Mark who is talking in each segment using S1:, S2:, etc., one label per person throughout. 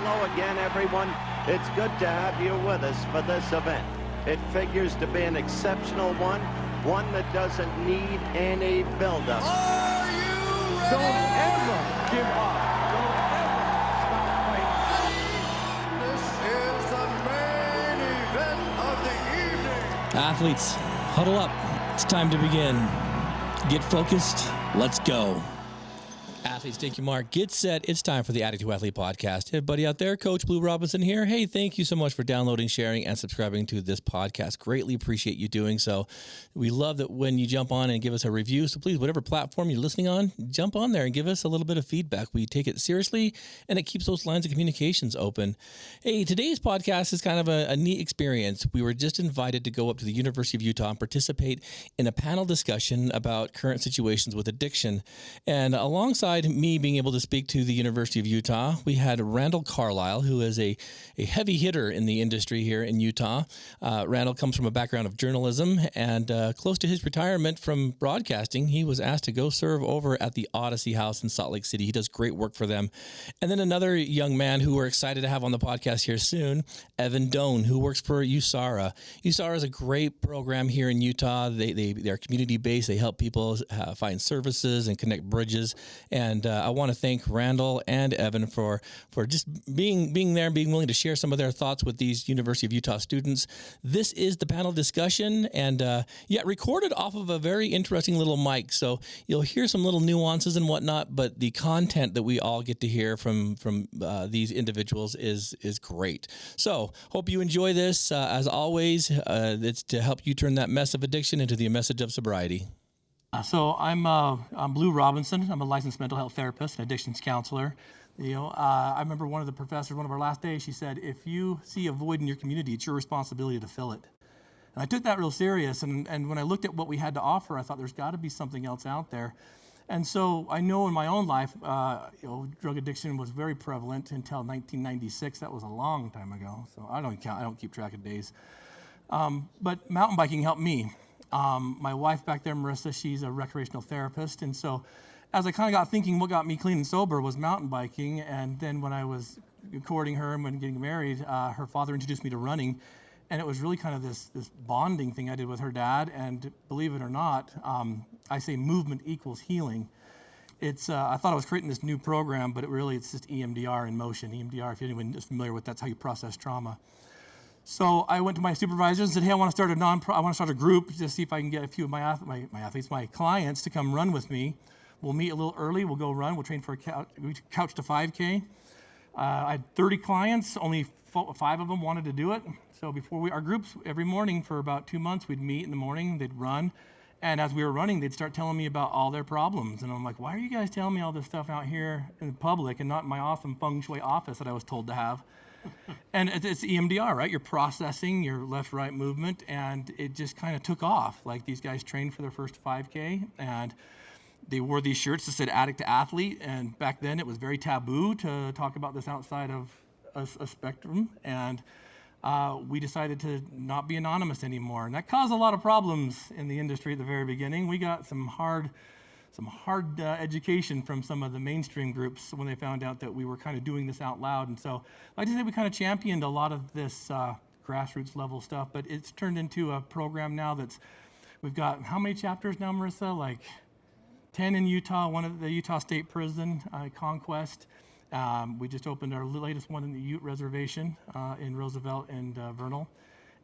S1: Hello again, everyone. It's good to have you with us for this event. It figures to be an exceptional one that doesn't need any build-up.
S2: Are you ready?
S3: Don't ever give up. Don't ever stop fighting.
S2: This is the main event of the evening.
S4: Athletes, huddle up. It's time to begin. Get focused. Let's go. Athletes, take your mark. Get set. It's time for the Attitude Athlete Podcast. Hey, everybody out there, Coach Blue Robinson here. Hey, thank you so much for downloading, sharing, and subscribing to this podcast. Greatly appreciate you doing so. We love that when you jump on and give us a review. So please, whatever platform you're listening on, jump on there and give us a little bit of feedback. We take it seriously, and it keeps those lines of communications open. Hey, today's podcast is kind of a neat experience. We were just invited to go up to the University of Utah and participate in a panel discussion about current situations with addiction. And alongside me being able to speak to the University of Utah, we had Randall Carlisle, who is a heavy hitter in the industry here in Utah. Randall comes from a background of journalism, and close to his retirement from broadcasting, he was asked to go serve over at the Odyssey House in Salt Lake City. He does great work for them. And then another young man who we're excited to have on the podcast here soon, Evan Doan, who works for USARA. USARA is a great program here in Utah. They're community-based. They help people find services and connect bridges. And I want to thank Randall and Evan for just being there and being willing to share some of their thoughts with these University of Utah students. This is the panel discussion, and recorded off of a very interesting little mic. So you'll hear some little nuances and whatnot, but the content that we all get to hear from these individuals is great. So hope you enjoy this. As always, it's to help you turn that mess of addiction into the message of sobriety. So I'm Blue Robinson. I'm a licensed mental health therapist and addictions counselor. I remember one of the professors, one of our last days, she said, if you see a void in your community, it's your responsibility to fill it. And I took that real serious. And when I looked at what we had to offer, I thought there's got to be something else out there. And so I know in my own life, drug addiction was very prevalent until 1996. That was a long time ago. So I don't keep track of days. But mountain biking helped me. My wife back there, Marissa, she's a recreational therapist. And so as I kind of got thinking what got me clean and sober was mountain biking. And then when I was courting her and when getting married, her father introduced me to running. And it was really kind of this bonding thing I did with her dad. And believe it or not, I say movement equals healing. It's I thought I was creating this new program, but it's just EMDR in motion. EMDR, if anyone is familiar with, that's how you process trauma. So I went to my supervisors and said, hey, I want to start a group to see if I can get a few of my athletes, my clients, to come run with me. We'll meet a little early. We'll go run. We'll train for a couch to 5K. I had 30 clients. Only 5 of them wanted to do it. So our groups, every morning for about 2 months, we'd meet in the morning. They'd run. And as we were running, they'd start telling me about all their problems. And I'm like, why are you guys telling me all this stuff out here in public and not in my awesome feng shui office that I was told to have? And it's EMDR, right? You're processing your left-right movement, and it just kind of took off. Like these guys trained for their first 5K, and they wore these shirts that said addict to athlete. And back then it was very taboo to talk about this outside of a spectrum. And we decided to not be anonymous anymore. And that caused a lot of problems in the industry at the very beginning. We got some hard education from some of the mainstream groups when they found out that we were kind of doing this out loud. And so, like I said, we kind of championed a lot of this grassroots level stuff, but it's turned into a program now we've got, how many chapters now, Marissa? Like 10 in Utah, one at the Utah State Prison, Conquest. We just opened our latest one in the Ute Reservation in Roosevelt and Vernal.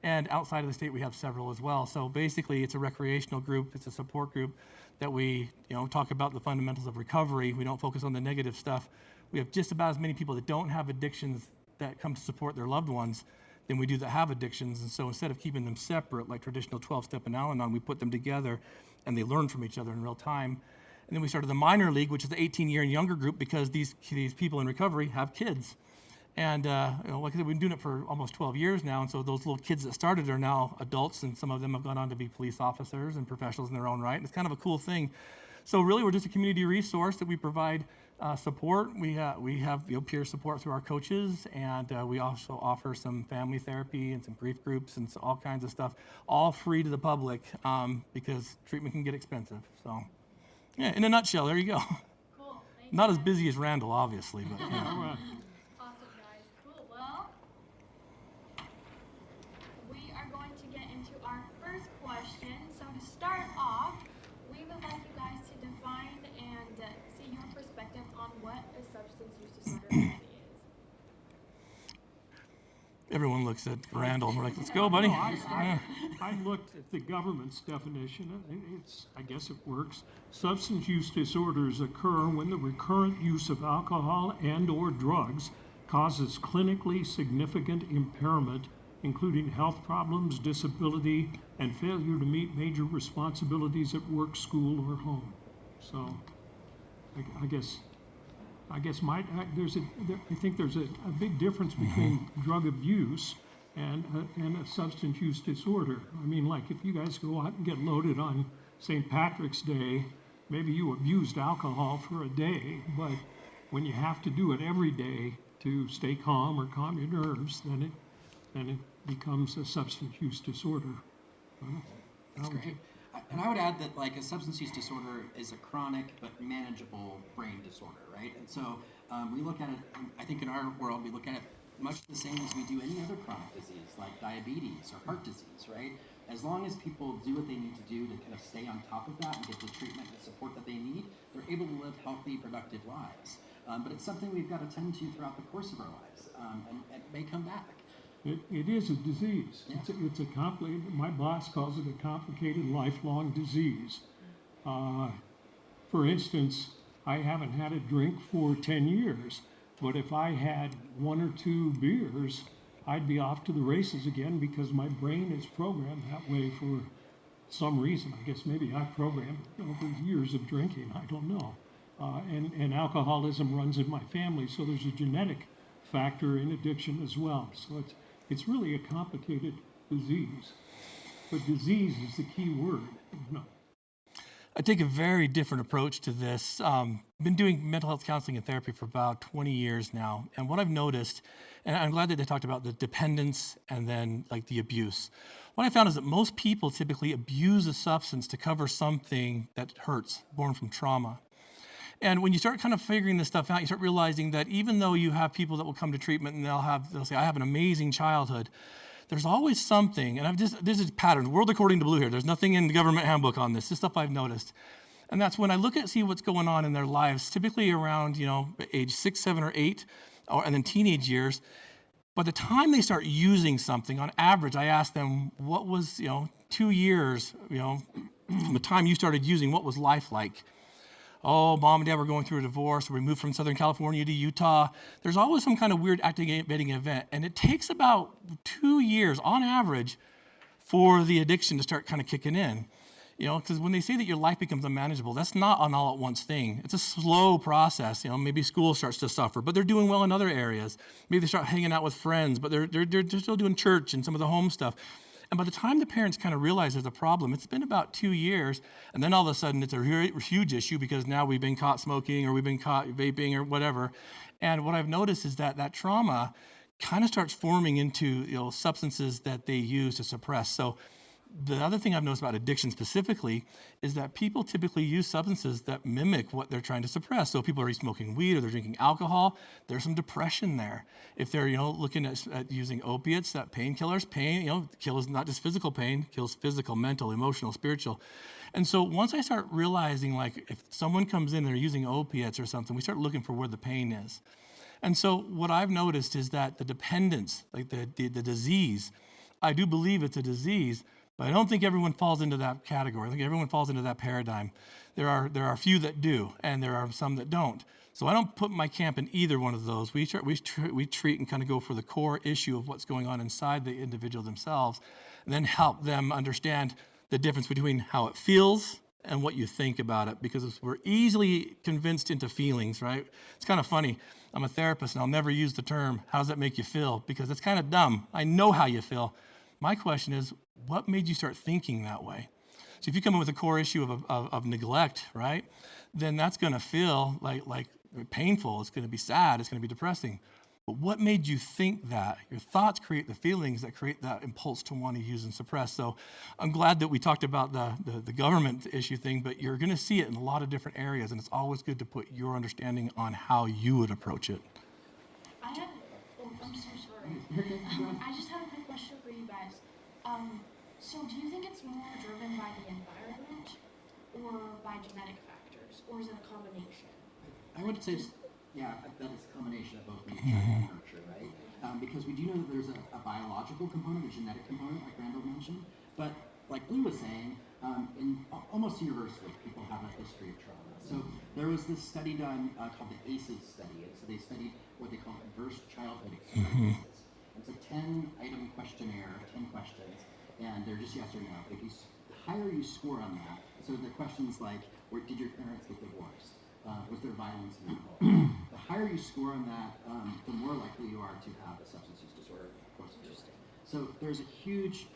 S4: And outside of the state, we have several as well. So basically, it's a recreational group. It's a support group that we, talk about the fundamentals of recovery. We don't focus on the negative stuff. We have just about as many people that don't have addictions that come to support their loved ones than we do that have addictions. And so instead of keeping them separate, like traditional 12-step and Al-Anon, we put them together, and they learn from each other in real time. And then we started the minor league, which is the 18-year and younger group, because these people in recovery have kids. And like I said, we've been doing it for almost 12 years now, and so those little kids that started are now adults, and some of them have gone on to be police officers and professionals in their own right. And it's kind of a cool thing. So really, we're just a community resource that we provide support. We have peer support through our coaches, and we also offer some family therapy and some grief groups and all kinds of stuff, all free to the public because treatment can get expensive. So, yeah, in a nutshell, there you go.
S5: Cool.
S4: Not as busy as Randall, obviously, but
S5: Awesome, guys.
S4: everyone looks at Randall. We're like, let's go, buddy.
S5: No, I looked at the government's definition, and I guess it works. Substance use disorders occur when the recurrent use of alcohol and/or drugs causes clinically significant impairment, including health problems, disability, and failure to meet major responsibilities at work, school, or home. So, I think there's a big difference between drug abuse and a substance use disorder. I mean, like if you guys go out and get loaded on St. Patrick's Day, maybe you abused alcohol for a day, but when you have to do it every day to stay calm or calm your nerves, then it becomes a substance use disorder.
S6: That's great. And I would add that like a substance use disorder is a chronic but manageable brain disorder, right? And so we look at it, I think in our world, we look at it much the same as we do any other chronic disease, like diabetes or heart disease, right? As long as people do what they need to do to kind of stay on top of that and get the treatment and support that they need, they're able to live healthy, productive lives. But it's something we've got to tend to throughout the course of our lives, and it may come back.
S5: It is a disease.
S6: Yeah.
S5: It's a complicated, my boss calls it a complicated lifelong disease. For instance, I haven't had a drink for 10 years, but if I had 1 or 2 beers, I'd be off to the races again because my brain is programmed that way for some reason. I guess maybe I programmed over years of drinking, I don't know. And alcoholism runs in my family, so there's a genetic factor in addiction as well. So it's really a complicated disease. But disease is the key word. No.
S4: I take a very different approach to this. Been doing mental health counseling and therapy for about 20 years now. And what I've noticed, and I'm glad that they talked about the dependence and then like the abuse. What I found is that most people typically abuse a substance to cover something that hurts, born from trauma. And when you start kind of figuring this stuff out, you start realizing that even though you have people that will come to treatment and they'll say, I have an amazing childhood, there's always something, and this is patterns, world according to Blue here. There's nothing in the government handbook on this. This stuff I've noticed. And that's when I look at see what's going on in their lives, typically around, age 6, 7, or 8, and then teenage years. By the time they start using something, on average, I ask them, what was, 2 years, from the time you started using, what was life like? Oh, mom and dad were going through a divorce, or we moved from Southern California to Utah. There's always some kind of weird activating event, and it takes about 2 years, on average, for the addiction to start kind of kicking in. Because when they say that your life becomes unmanageable, that's not an all-at-once thing. It's a slow process. Maybe school starts to suffer, but they're doing well in other areas. Maybe they start hanging out with friends, but they're still doing church and some of the home stuff. And by the time the parents kind of realize there's a problem, it's been about 2 years, and then all of a sudden it's a huge issue because now we've been caught smoking or we've been caught vaping or whatever. And what I've noticed is that trauma kind of starts forming into substances that they use to suppress. So the other thing I've noticed about addiction specifically is that people typically use substances that mimic what they're trying to suppress. So if people are smoking weed or they're drinking alcohol, there's some depression there. If they're looking at using opiates, that painkillers, pain kills not just physical pain, kills physical, mental, emotional, spiritual. And so once I start realizing, like, if someone comes in and they're using opiates or something, we start looking for where the pain is. And so what I've noticed is that the dependence, like the disease, I do believe it's a disease, but I don't think everyone falls into that category. I think everyone falls into that paradigm. There are a few that do, and there are some that don't. So I don't put my camp in either one of those. We treat and kind of go for the core issue of what's going on inside the individual themselves, and then help them understand the difference between how it feels and what you think about it, because we're easily convinced into feelings, right? It's kind of funny. I'm a therapist, and I'll never use the term, how does that make you feel? Because it's kind of dumb. I know how you feel. My question is, what made you start thinking that way? So if you come in with a core issue of neglect, right, then that's going to feel like painful. It's going to be sad. It's going to be depressing. But what made you think that? Your thoughts create the feelings that create that impulse to want to use and suppress. So I'm glad that we talked about the government issue thing, but you're going to see it in a lot of different areas, and it's always good to put your understanding on how you would approach it.
S7: I'm so sorry. I just have a quick question for you guys. So do you think it's more driven by the environment or by genetic factors, or is it a combination?
S6: I would say, that it's a combination of both nature and nurture, right? because we do know that there's a biological component, a genetic component, like Randall mentioned, but like Blue was saying, almost universally, people have a history of trauma. So there was this study done called the ACEs study, and so they studied what they call adverse childhood experiences. It's a 10-item questionnaire, 10 questions, and they're just yes or no. If you, the higher you score on that, so the questions like, did your parents get divorced? Was there violence in your home? The higher you score on that, the more likely you are to have a substance use disorder, of course. So there's a huge,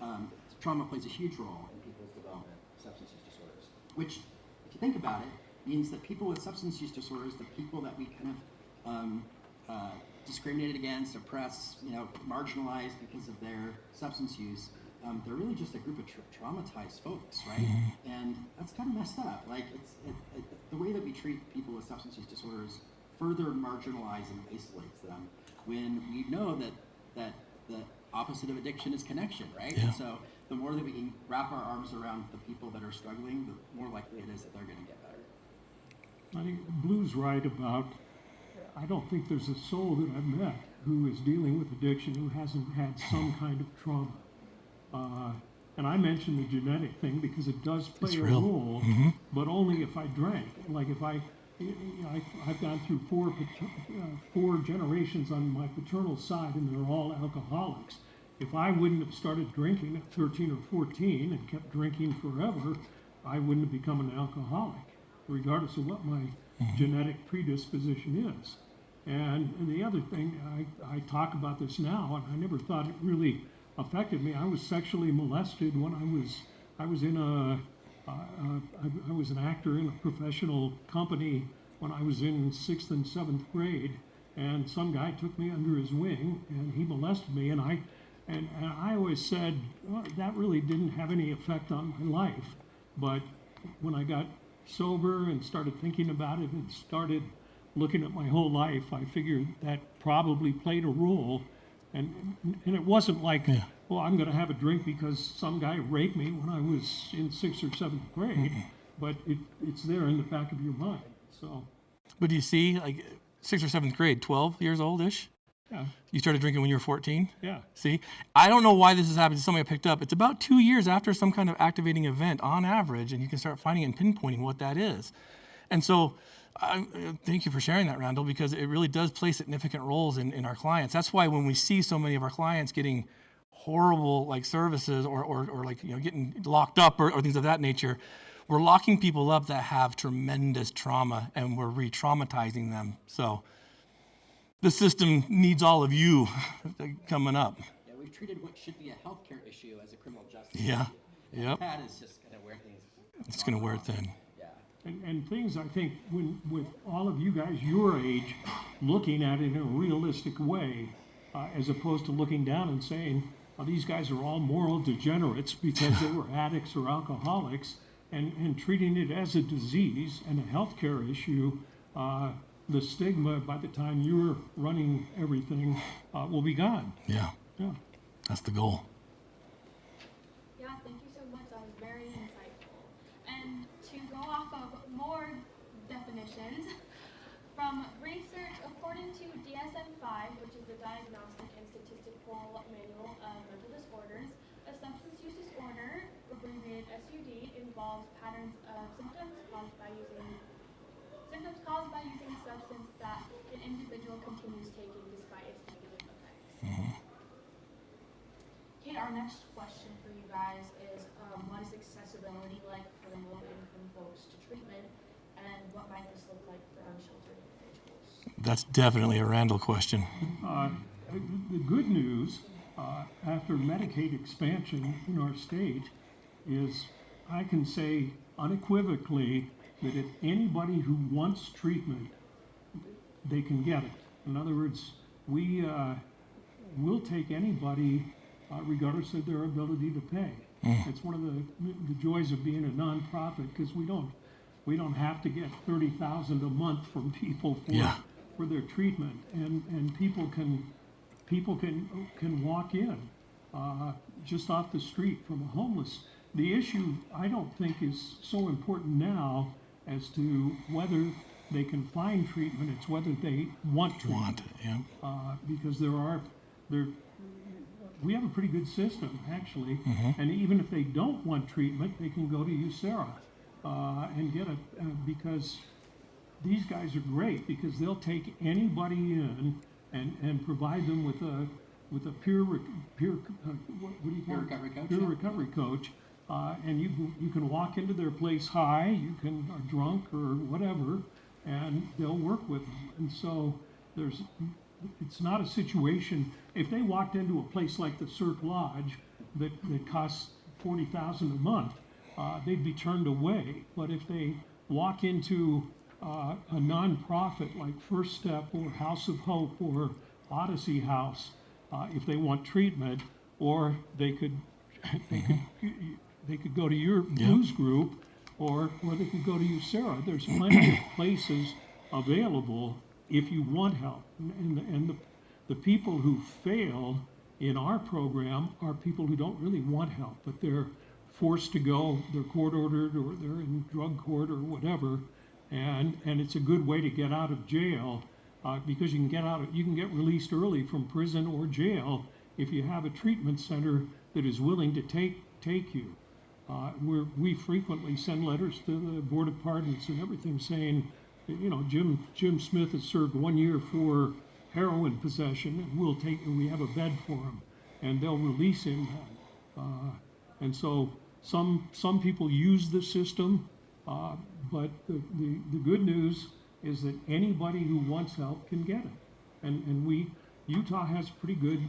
S6: trauma plays a huge role in people's development of substance use disorders, which, if you think about it, means that people with substance use disorders, the people that we kind of discriminated against, oppress, marginalize because of their substance use, they're really just a group of traumatized folks, right? Mm-hmm. And that's kind of messed up. Like, the way that we treat people with substance use disorders further marginalizes and isolates them, when we know that the opposite of addiction is connection, right? Yeah. And so the more that we can wrap our arms around the people that are struggling, the more likely it is that they're going to get better.
S5: I think Blue's right about, I don't think there's a soul that I've met who is dealing with addiction who hasn't had some kind of trauma. And I mentioned the genetic thing because it does play a role, mm-hmm. but only if I drank. Like if I've gone through four generations on my paternal side, and they're all alcoholics. If I wouldn't have started drinking at 13 or 14 and kept drinking forever, I wouldn't have become an alcoholic, regardless of what my mm-hmm. genetic predisposition is. And the other thing, I talk about this now, and I never thought it really affected me. I was sexually molested when I was an actor in a professional company when I was in 6th and 7th grade, and some guy took me under his wing and he molested me, and I always said, well, that really didn't have any effect on my life. But when I got sober and started thinking about it and started looking at my whole life, I figured that probably played a role. And it wasn't like, well, I'm going to have a drink because some guy raped me when I was in 6th or 7th grade, mm-hmm. but it's there in the back of your mind. So.
S4: But do you see, like 6th or 7th grade, 12 years old-ish?
S5: Yeah.
S4: You started drinking when you were 14?
S5: Yeah.
S4: See, I don't know why this has happened to somebody I picked up. It's about 2 years after some kind of activating event on average, and you can start finding and pinpointing what that is. And so, thank you for sharing that, Randall, because it really does play significant roles in our clients. That's why when we see so many of our clients getting horrible like services or like getting locked up or things of that nature, we're locking people up that have tremendous trauma and we're re-traumatizing them. So the system needs all of you coming up.
S6: Yeah, we've treated what should be a healthcare issue as a criminal justice
S4: issue.
S6: Yep. That is just going to wear things.
S4: It's going to wear thin.
S5: And things, I think, with all of you guys your age, looking at it in a realistic way, as opposed to looking down and saying, well, these guys are all moral degenerates because they were addicts or alcoholics, and treating it as a disease and a healthcare issue, the stigma by the time you're running everything will be gone.
S4: Yeah. That's the goal.
S7: Yeah, thank you so much. That was very insightful. And to go off of more definitions, from research according to DSM-5, which is the Diagnostic and Statistical Manual of Mental Disorders, a substance use disorder, abbreviated SUD, involves patterns of symptoms caused by using a substance that an individual continues taking despite its negative effects. Mm-hmm. Okay, our next question for you guys is, what is accessibility like for low-income folks to treatment, and what might this look like for unsheltered individuals?
S4: That's definitely a Randall question.
S5: The good news after Medicaid expansion in our state is I can say unequivocally that if anybody who wants treatment, they can get it. In other words, we will take anybody regardless of their ability to pay. It's one of the joys of being a nonprofit, because we don't have to get $30,000 a month from people for their treatment, and people can walk in just off the street from a homeless. The issue I don't think is so important now as to whether they can find treatment. It's whether they want treatment.
S4: Because
S5: there are we have a pretty good system, actually. And even if they don't want treatment, they can go to USERRA and get because these guys are great, because they'll take anybody in and provide them with a peer recovery coach, and you can walk into their place high, you can are drunk or whatever, and they'll work with them. And so it's not a situation. If they walked into a place like the Cirque Lodge that costs $40,000 a month, they'd be turned away. But if they walk into a nonprofit like First Step or House of Hope or Odyssey House, if they want treatment, or they could go to your blues group, or they could go to USERRA. There's plenty of places available if you want help. And the people who fail in our program are people who don't really want help, but they're forced to go, they're court ordered, or they're in drug court or whatever, and it's a good way to get out of jail, because you can get released early from prison or jail if you have a treatment center that is willing to take you. We frequently send letters to the Board of Pardons and everything saying, Jim Smith has served 1 year for heroin possession, and we have a bed for him, and they'll release him then. And so some people use the system, but the good news is that anybody who wants help can get it. And Utah has a pretty good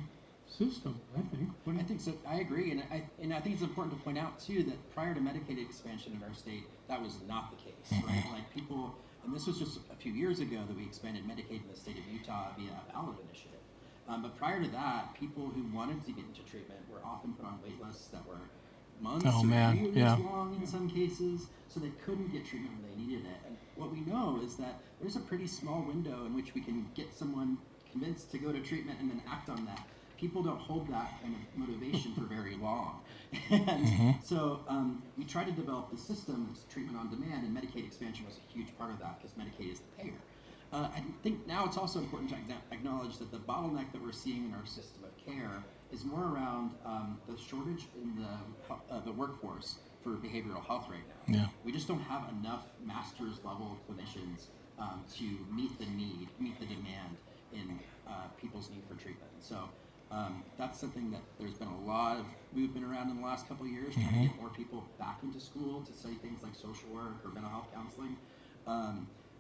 S5: system, I think.
S6: I think so. I agree, and I think it's important to point out too that prior to Medicaid expansion in our state, that was not the case, right? Like people, and this was just a few years ago that we expanded Medicaid in the state of Utah via a ballot initiative. But prior to that, people who wanted to get into treatment were often put on wait lists that were months or years long in some cases, so they couldn't get treatment when they needed it. And what we know is that there's a pretty small window in which we can get someone convinced to go to treatment and then act on that. People don't hold that kind of motivation for very long. And so we tried to develop the system, treatment on demand, and Medicaid expansion was a huge part of that because Medicaid is the payer. I think now it's also important to acknowledge that the bottleneck that we're seeing in our system of care is more around the shortage in the workforce for behavioral health right now.
S4: Yeah.
S6: We just don't have enough master's level clinicians to meet the demand in people's need for treatment. So that's something that there's been a lot of movement around in the last couple of years, trying to get more people back into school to study things like social work or mental health counseling.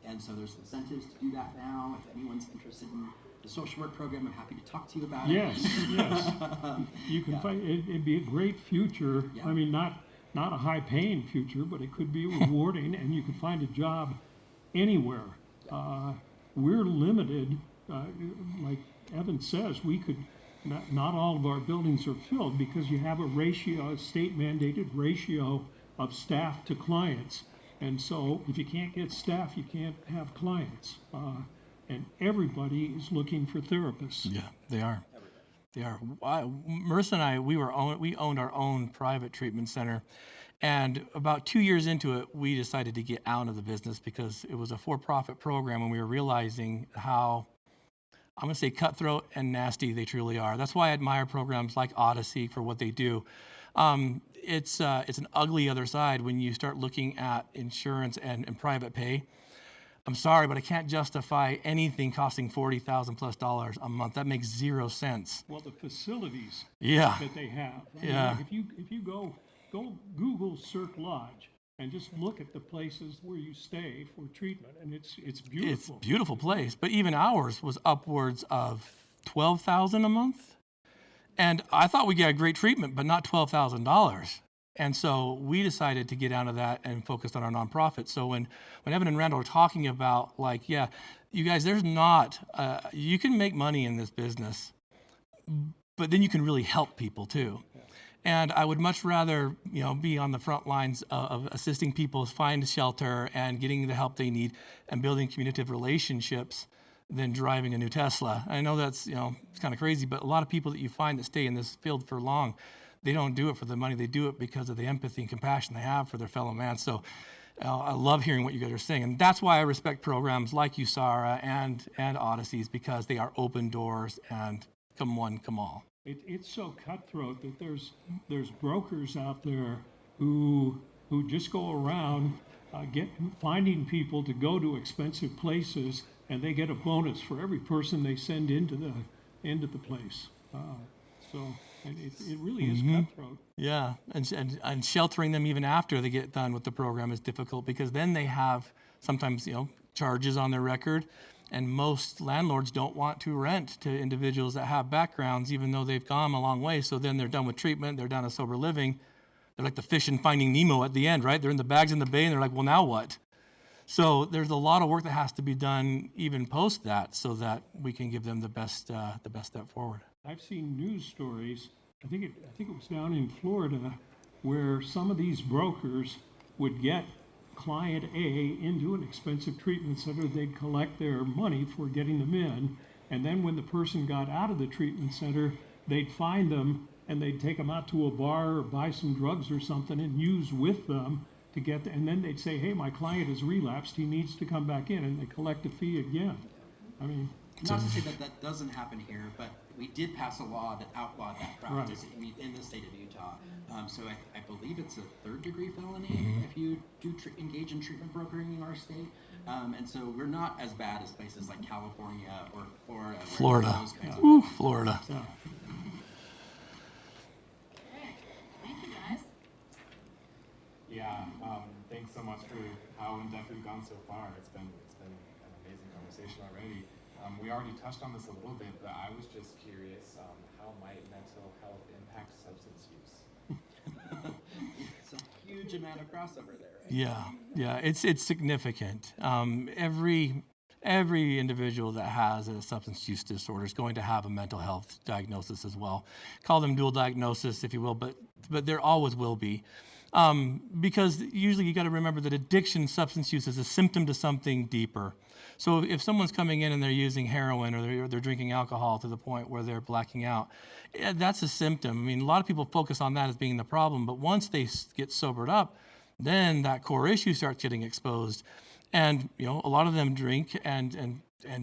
S6: And so there's incentives to do that now. If anyone's interested in the social work program, I'm happy to talk to you about it.
S5: Yes. You can find it'd be a great future.
S6: Yeah.
S5: I mean, not a high-paying future, but it could be rewarding, and you could find a job anywhere. We're limited, like Evan says. We could not all of our buildings are filled because you have a state-mandated ratio of staff to clients. And so if you can't get staff, you can't have clients. And everybody is looking for therapists.
S4: Yeah, they are. They are. Marissa and I, we owned our own private treatment center. And about 2 years into it, we decided to get out of the business because it was a for-profit program, and we were realizing how, I'm going to say, cutthroat and nasty they truly are. That's why I admire programs like Odyssey for what they do. It's an ugly other side when you start looking at insurance and private pay. I'm sorry, but I can't justify anything costing $40,000 plus a month. That makes zero sense.
S5: Well, the facilities
S4: that
S5: they have. I mean, if you go Google Cirque Lodge and just look at the places where you stay for treatment, and it's beautiful.
S4: It's a beautiful place, but even ours was upwards of $12,000 a month. And I thought we got great treatment, but not $12,000. And so we decided to get out of that and focused on our nonprofit. So when Evan and Randall are talking about, like, yeah, you guys, there's not, you can make money in this business, but then you can really help people too. And I would much rather, be on the front lines of assisting people find shelter and getting the help they need and building communicative relationships than driving a new Tesla. I know that's, it's kind of crazy, but a lot of people that you find that stay in this field for long, they don't do it for the money. They do it because of the empathy and compassion they have for their fellow man. So I love hearing what you guys are saying. And that's why I respect programs like USARA and Odysseys, because they are open doors and come one, come all.
S5: It's so cutthroat that there's brokers out there who just go around finding people to go to expensive places, and they get a bonus for every person they send into the place. And it really is cutthroat.
S4: Yeah, and sheltering them even after they get done with the program is difficult, because then they have sometimes charges on their record, and most landlords don't want to rent to individuals that have backgrounds, even though they've gone a long way. So then they're done with treatment, they're done with sober living. They're like the fish in Finding Nemo at the end, right? They're in the bags in the bay, and they're like, well, now what? So there's a lot of work that has to be done even post that, so that we can give them the best step forward.
S5: I've seen news stories. I think it was down in Florida, where some of these brokers would get client A into an expensive treatment center. They'd collect their money for getting them in, and then when the person got out of the treatment center, they'd find them and they'd take them out to a bar or buy some drugs or something and use with them to get, and then they'd say, hey, my client has relapsed, he needs to come back in, and they collect a fee again. I mean,
S6: not to say that doesn't happen here, but we did pass a law that outlawed that practice in the state of Utah. So I believe it's a 3rd-degree felony if you do engage in treatment brokering in our state. And so we're not as bad as places like California or Florida.
S4: Florida.
S5: Yeah.
S7: Thank you, guys.
S8: Yeah, thanks so much for how in-depth we've gone so far. It's been an amazing conversation already. We already touched on this a little bit, but I was just curious, how might mental health impact substance use?
S6: It's a huge amount of crossover there, right?
S4: Yeah, it's significant. Every individual that has a substance use disorder is going to have a mental health diagnosis as well. Call them dual diagnosis, if you will, but there always will be. Because usually you got to remember that addiction, substance use, is a symptom to something deeper. So if someone's coming in and they're using heroin, or they're drinking alcohol to the point where they're blacking out, that's a symptom. I mean, a lot of people focus on that as being the problem, but once they get sobered up, then that core issue starts getting exposed. And a lot of them drink and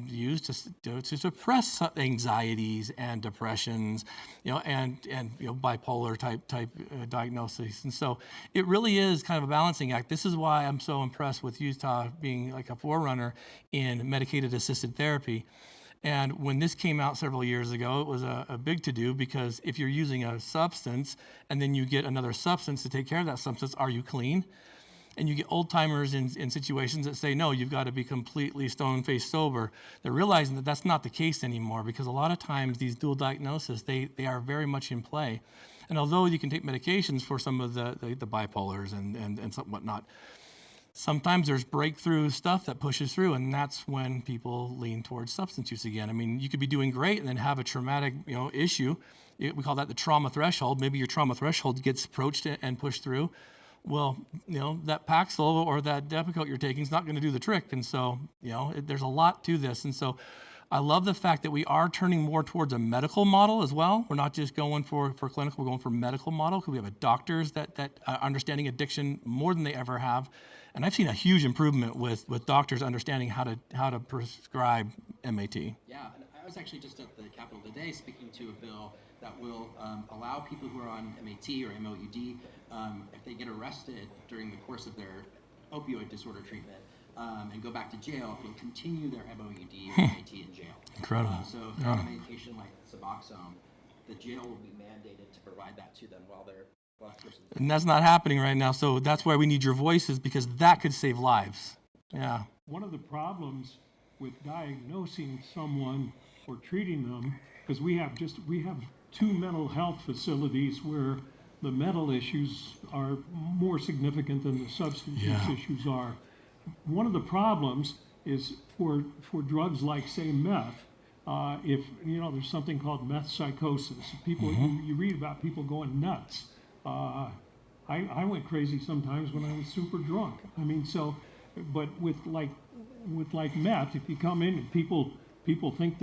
S4: use to suppress anxieties and depressions, and bipolar type diagnoses. And so it really is kind of a balancing act. This is why I'm so impressed with Utah being like a forerunner in medicated assisted therapy. And when this came out several years ago, it was a big to-do, because if you're using a substance and then you get another substance to take care of that substance, are you clean? And you get old timers in situations that say, no, you've got to be completely stone-faced sober. They're realizing that that's not the case anymore, because a lot of times these dual diagnoses, they are very much in play. And although you can take medications for some of the bipolars and some whatnot, sometimes there's breakthrough stuff that pushes through, and that's when people lean towards substance use again. I mean, you could be doing great and then have a traumatic issue. We call that the trauma threshold. Maybe your trauma threshold gets approached and pushed through. Well, that Paxil or that Depakote you're taking is not going to do the trick. And so, there's a lot to this. And so I love the fact that we are turning more towards a medical model as well. We're not just going for clinical, we're going for medical model, because we have doctors that are understanding addiction more than they ever have. And I've seen a huge improvement with doctors understanding how to prescribe MAT.
S6: Yeah, and I was actually just at the Capitol today speaking to a bill that will allow people who are on MAT or MOUD, if they get arrested during the course of their opioid disorder treatment and go back to jail, it'll continue their MOUD or MAT in jail.
S4: Incredible.
S6: So if they have a medication like Suboxone, the jail will be mandated to provide that to them while they're
S4: and that's not happening right now. So that's why we need your voices, because that could save lives. Yeah.
S5: One of the problems with diagnosing someone or treating them, because we have 2 mental health facilities where the mental issues are more significant than the substance use issues are. One of the problems is for drugs like, say, meth. If there's something called meth psychosis. People, you read about people going nuts. I went crazy sometimes when I was super drunk. I mean, but with meth, if you come in and people think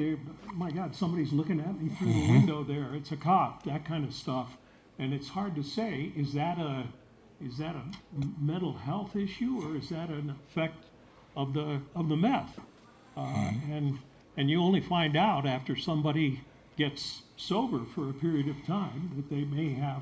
S5: my God, somebody's looking at me through the window there. It's a cop, that kind of stuff. And it's hard to say, is that a mental health issue, or is that an effect of the meth? And you only find out after somebody gets sober for a period of time, that they may have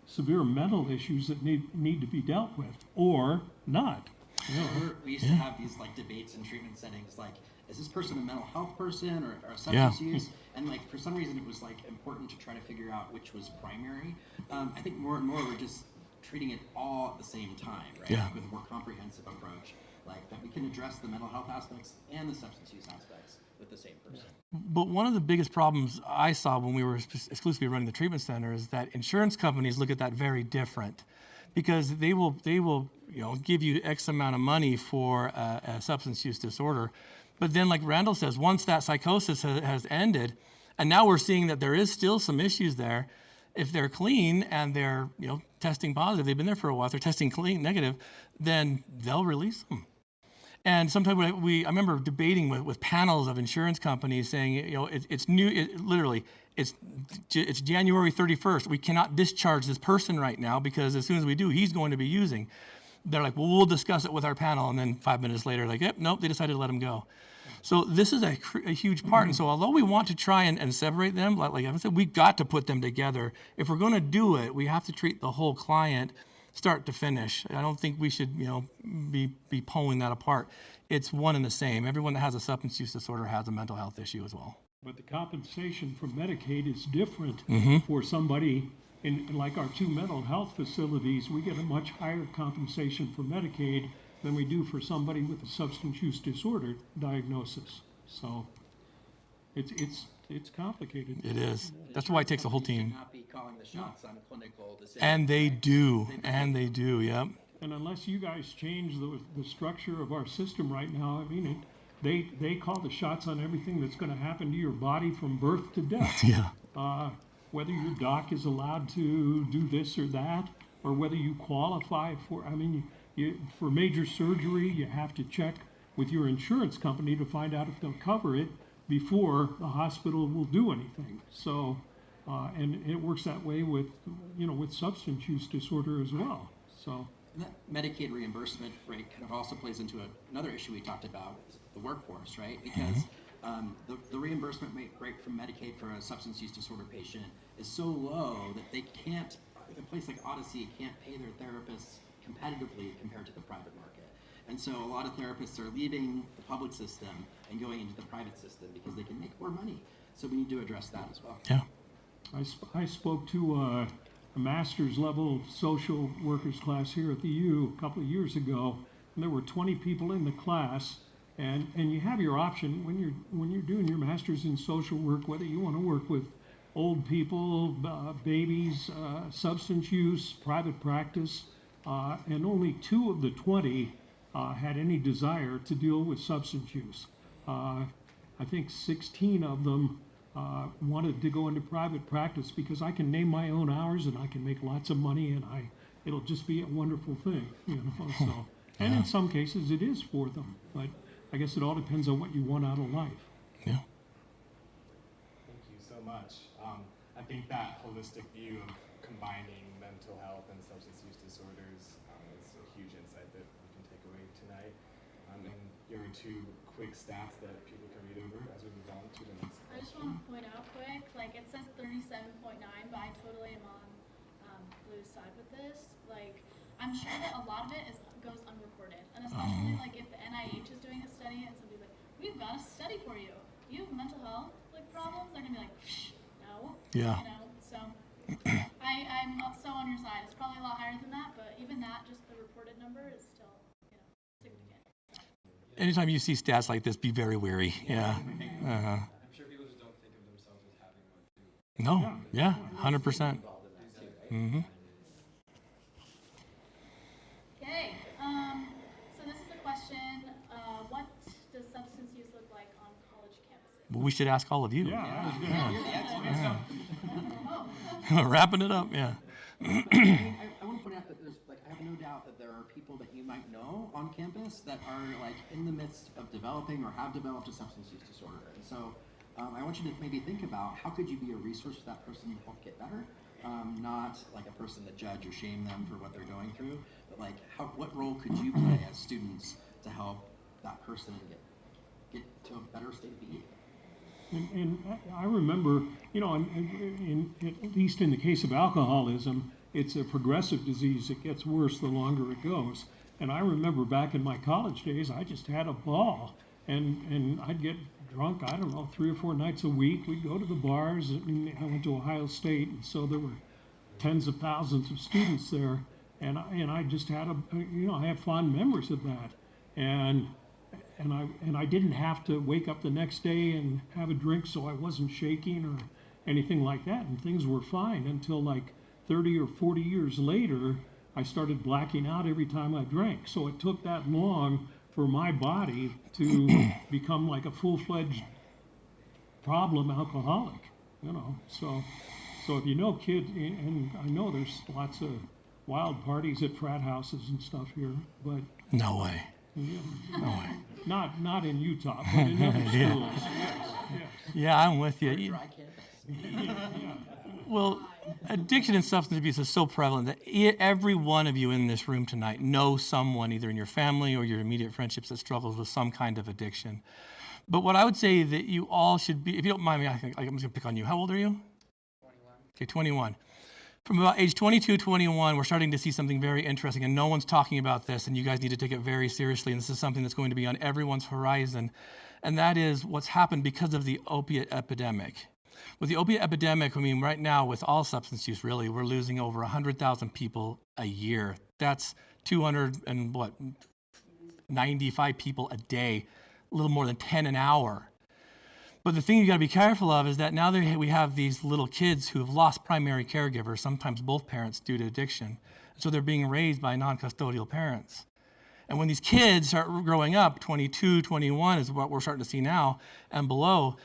S5: severe mental issues that need to be dealt with, or not. You know.
S6: We used to have these like debates in treatment settings, like, is this person a mental health person or a substance use? And like for some reason it was like important to try to figure out which was primary. I think more and more we're just treating it all at the same time, right?
S4: Yeah.
S6: With a more comprehensive approach, like that we can address the mental health aspects and the substance use aspects with the same person.
S4: But one of the biggest problems I saw when we were exclusively running the treatment center is that insurance companies look at that very different, because they will give you X amount of money for a substance use disorder, but then like Randall says, once that psychosis has ended, and now we're seeing that there is still some issues there. If they're clean and they're testing positive, they've been there for a while, if they're testing clean negative, then they'll release them. And sometimes I remember debating with panels of insurance companies saying, it's new, literally, it's January 31st. We cannot discharge this person right now because as soon as we do, he's going to be using. They're like, well, we'll discuss it with our panel. And then 5 minutes later, like, yep, nope, they decided to let him go. So this is a huge part. And so although we want to try and separate them, like I said, we've got to put them together. If we're going to do it, we have to treat the whole client start to finish. I don't think we should, be pulling that apart. It's one and the same. Everyone that has a substance use disorder has a mental health issue as well.
S5: But the compensation from Medicaid is different for somebody in like our 2 mental health facilities. We get a much higher compensation for Medicaid than we do for somebody with a substance use disorder diagnosis. So it's complicated.
S4: It is. That's why it takes a whole team.
S6: Should not be calling the shots on clinical decisions.
S4: And they do. And they do. Yep.
S5: And unless you guys change the structure of our system right now, I mean, they call the shots on everything that's going to happen to your body from birth to death.
S4: Yeah.
S5: Whether your doc is allowed to do this or that, or whether you qualify for, for major surgery, you have to check with your insurance company to find out if they'll cover it before the hospital will do anything. So, and it works that way with substance use disorder as well. So.
S6: That Medicaid reimbursement rate kind of also plays into another issue we talked about, the workforce, right? Because the reimbursement rate from Medicaid for a substance use disorder patient is so low that they can't, a place like Odyssey can't pay their therapists competitively compared to the private market. And so a lot of therapists are leaving the public system and going into the private system because they can make more money. So we need to address that as well.
S4: Yeah.
S5: I spoke to a master's level social workers class here at the U a couple of years ago, and there were 20 people in the class, and you have your option when you're doing your master's in social work, whether you want to work with old people, babies, substance use, private practice, and only 2 of the 20 had any desire to deal with substance use. I think 16 of them wanted to go into private practice because I can name my own hours and I can make lots of money and it'll just be a wonderful thing, So, and in some cases it is for them, but I guess it all depends on what you want out of life.
S4: Yeah.
S8: Thank you so much. I think that holistic view of combining mental health and substance use disorders is a huge insight that we can take away tonight. And here are 2 quick stats that people can read over as we move on to the next.
S7: I just want to point out quick, like it says 37.9, but I totally am on Blue's side with this. Like, I'm sure that a lot of it goes unreported, and especially like if the NIH is doing a study and somebody's like, "We've got a study for you. Do you have mental health problems?" They're gonna be like, "No."
S4: Yeah.
S7: So I'm so on your side. It's probably a lot higher than that, but even that, just the reported number is still significant.
S4: Anytime you see stats like this, be very wary. Yeah.
S9: I'm sure people just don't think of themselves as having one too.
S4: No. Yeah. 100%. Mm-hmm.
S7: Okay. So this is a question. What does substance use look like on college campuses?
S4: Well, we should ask all of you.
S5: Yeah.
S4: Wrapping it up. Yeah.
S6: I want to point out that I have no doubt that there are people that you might know on campus that are in the midst of developing or have developed a substance use disorder. And so I want you to maybe think about how could you be a resource for that person to help get better, not like a person to judge or shame them for what they're going through, but what role could you play as students to help that person get to a better state of being?
S5: And I remember, at least in the case of alcoholism, it's a progressive disease. It gets worse the longer it goes. And I remember back in my college days, I just had a ball. And I'd get drunk, 3 or 4 nights a week. We'd go to the bars. I went to Ohio State, and so there were tens of thousands of students there. And I just had I have fond memories of that. And I didn't have to wake up the next day and have a drink, so I wasn't shaking or anything like that, and things were fine until like 30 or 40 years later, I started blacking out every time I drank. So it took that long for my body to become like a full-fledged problem alcoholic, So if you know kids, and I know there's lots of wild parties at frat houses and stuff here, but
S4: No way.
S5: yeah,
S4: No way.
S5: not in Utah, but in other schools. Yes.
S4: Yeah, I'm with you.
S6: Dry campus.
S5: Yeah.
S4: Well, addiction and substance abuse is so prevalent that every one of you in this room tonight knows someone, either in your family or your immediate friendships, that struggles with some kind of addiction. But what I would say that you all should be, if you don't mind me, I'm just going to pick on you. How old are you?
S9: 21.
S4: Okay, 21. From about age 22, 21, we're starting to see something very interesting, and no one's talking about this, and you guys need to take it very seriously, and this is something that's going to be on everyone's horizon, and that is what's happened because of the opiate epidemic. With the opiate epidemic, right now with all substance use, really, we're losing over 100,000 people a year. That's 95 people a day, a little more than 10 an hour. But the thing you got to be careful of is that now we have these little kids who have lost primary caregivers, sometimes both parents, due to addiction. So they're being raised by non-custodial parents. And when these kids start growing up, 22, 21 is what we're starting to see now, and below,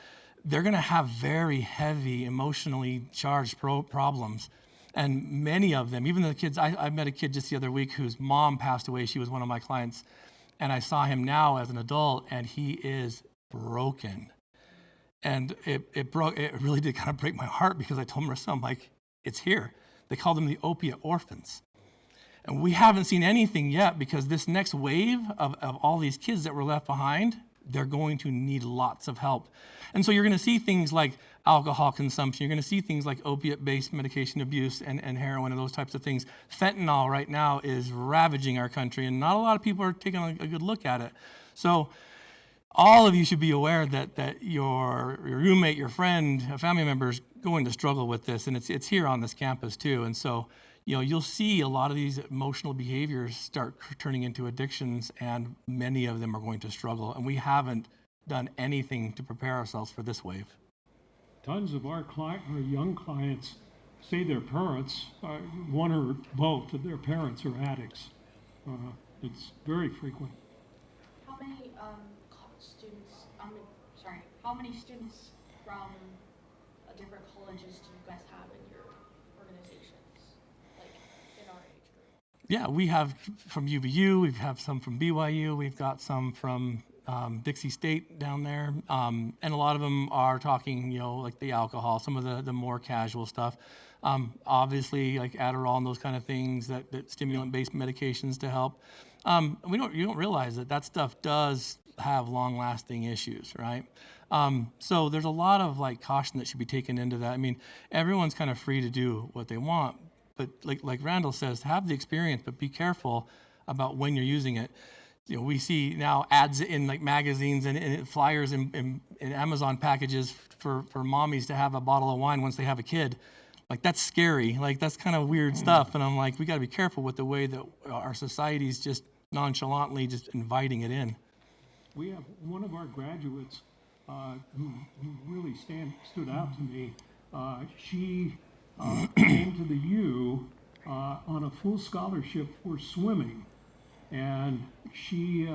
S4: they're going to have very heavy, emotionally charged problems. And many of them, even the kids, I met a kid just the other week whose mom passed away. She was one of my clients. And I saw him now as an adult, and he is broken. And it really did kind of break my heart, because I told Marissa, I'm like, it's here. They call them the opiate orphans. And we haven't seen anything yet, because this next wave of all these kids that were left behind, they're going to need lots of help. And so you're going to see things like alcohol consumption. You're going to see things like opiate-based medication abuse and heroin and those types of things. Fentanyl right now is ravaging our country, and not a lot of people are taking a good look at it. So all of you should be aware that your roommate, your friend, a family member is going to struggle with this, and it's here on this campus too. And so, you'll see a lot of these emotional behaviors start turning into addictions, and many of them are going to struggle. And we haven't done anything to prepare ourselves for this wave.
S5: Tons of our young clients say their parents, one or both of their parents are addicts. It's very frequent.
S7: How many how many students from different colleges do you guys have in your organizations, like in our age group?
S4: Yeah, we have from UofU, we have some from BYU, we've got some from Dixie State down there, and a lot of them are talking, like the alcohol, some of the more casual stuff. Obviously, like Adderall and those kind of things, that stimulant-based medications to help. You don't realize that stuff does have long-lasting issues, right? So there's a lot of caution that should be taken into that. Everyone's kind of free to do what they want, but like Randall says, have the experience, but be careful about when you're using it. We see now ads in magazines and flyers in Amazon packages for mommies to have a bottle of wine once they have a kid. That's scary. That's kind of weird stuff. And I'm like, we got to be careful with the way that our society's just nonchalantly just inviting it in.
S5: We have one of our graduates who really stood out to me. She came to the U on a full scholarship for swimming, and she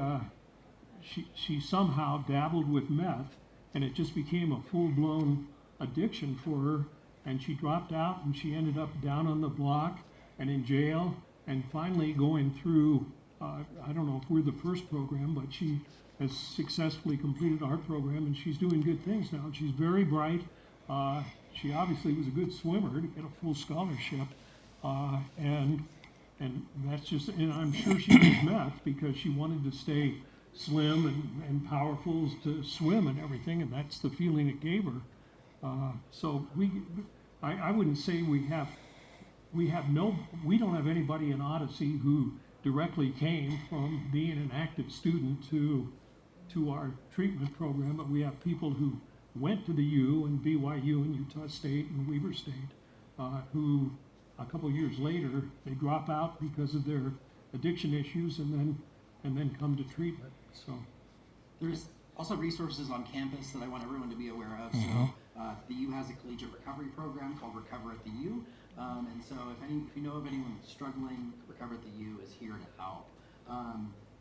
S5: somehow dabbled with meth, and it just became a full-blown addiction for her. And she dropped out, and she ended up down on the block and in jail, and finally going through. I don't know if we're the first program, but she has successfully completed our program, and she's doing good things now. She's very bright. She obviously was a good swimmer to get a full scholarship, and that's just. And I'm sure she used meth because she wanted to stay slim and powerful to swim and everything, and that's the feeling it gave her. So I wouldn't say we don't have anybody in Odyssey who directly came from being an active student to our treatment program, but we have people who went to the U and BYU and Utah State and Weber State, who a couple years later they drop out because of their addiction issues and then come to treatment. So
S6: there's also resources on campus that I want everyone to be aware of. So the U has a collegiate recovery program called Recover at the U, and so if you know of anyone that's struggling, Recover at the U is here to help.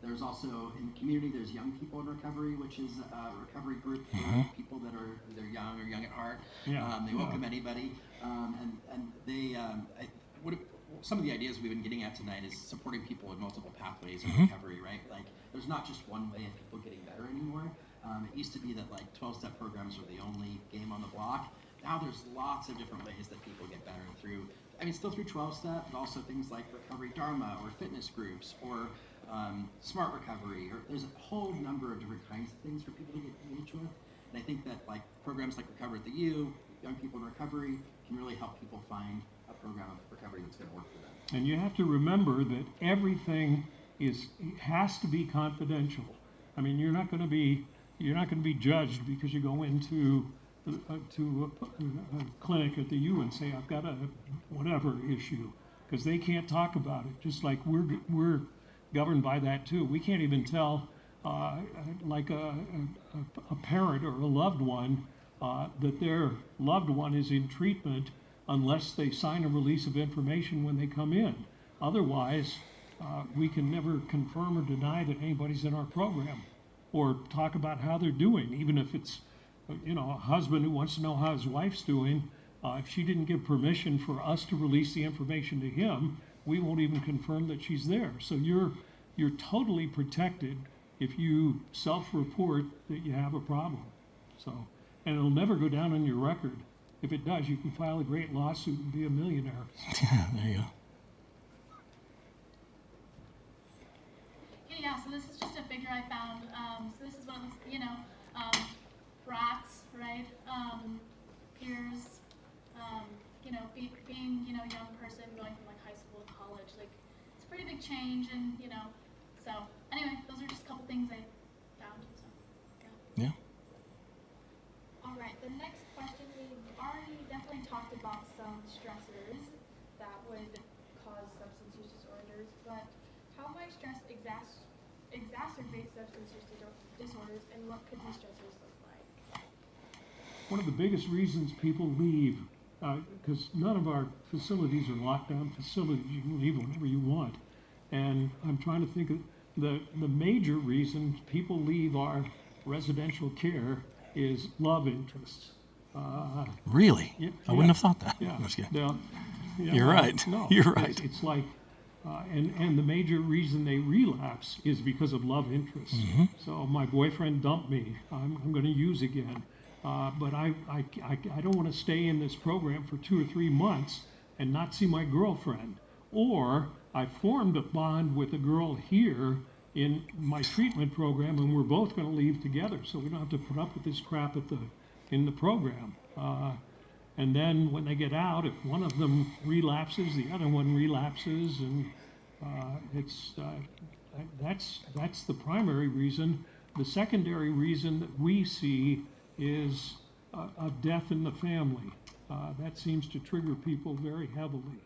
S6: There's also in the community, there's Young People in Recovery, which is a recovery group for people that are they're young or young at heart. They welcome anybody, and they some of the ideas we've been getting at tonight is supporting people in multiple pathways of recovery, right? Like there's not just one way of people getting better anymore. It used to be that like 12-step programs were the only game on the block. Now there's lots of different ways that people get better through. I mean, still through 12-step, but also things like recovery dharma or fitness groups or smart recovery, or there's a whole number of different kinds of things for people to get engaged with. And I think that like programs like Recover at the U, Young People in Recovery, can really help people find a program of recovery that's going to work for them.
S5: And you have to remember that everything has to be confidential. I mean, you're not going to be judged because you go into a clinic at the U and say I've got a whatever issue, because they can't talk about it. Just like we're governed by that too. We can't even tell like a parent or a loved one that their loved one is in treatment unless they sign a release of information when they come in. Otherwise, we can never confirm or deny that anybody's in our program or talk about how they're doing, even if it's a husband who wants to know how his wife's doing. If she didn't give permission for us to release the information to him, we won't even confirm that she's there. So you're totally protected if you self-report that you have a problem. So, and it'll never go down on your record. If it does, you can file a great lawsuit and be a millionaire.
S4: There you go.
S7: Yeah, so this is just a figure I found. So this is one of those, brats, right? Peers, being, a young person going from like high school to college, like it's a pretty big change, and so anyway, those are just a couple things I found. So
S4: Yeah.
S7: All right, the next question, we've already definitely talked about some stressors that would cause substance use disorders, but how might stress exacerbate substance use disorders, and what could these stressors look like?
S5: One of the biggest reasons people leave, because none of our facilities are lockdown facilities, you can leave whenever you want. And I'm trying to think of the major reason people leave our residential care is love interests.
S4: Really?
S5: Yeah,
S4: I wouldn't have thought that.
S5: Yeah.
S4: I'm just kidding.
S5: Yeah.
S4: You're right.
S5: No,
S4: You're right.
S5: It's like, and the major reason they relapse is because of love interests. So my boyfriend dumped me. I'm going to use again. But I don't want to stay in this program for 2 or 3 months and not see my girlfriend. Or I formed a bond with a girl here in my treatment program, and we're both going to leave together, so we don't have to put up with this crap in the program. And then when they get out, if one of them relapses, the other one relapses, and that's the primary reason. The secondary reason that we see is a death in the family. That seems to trigger people very heavily.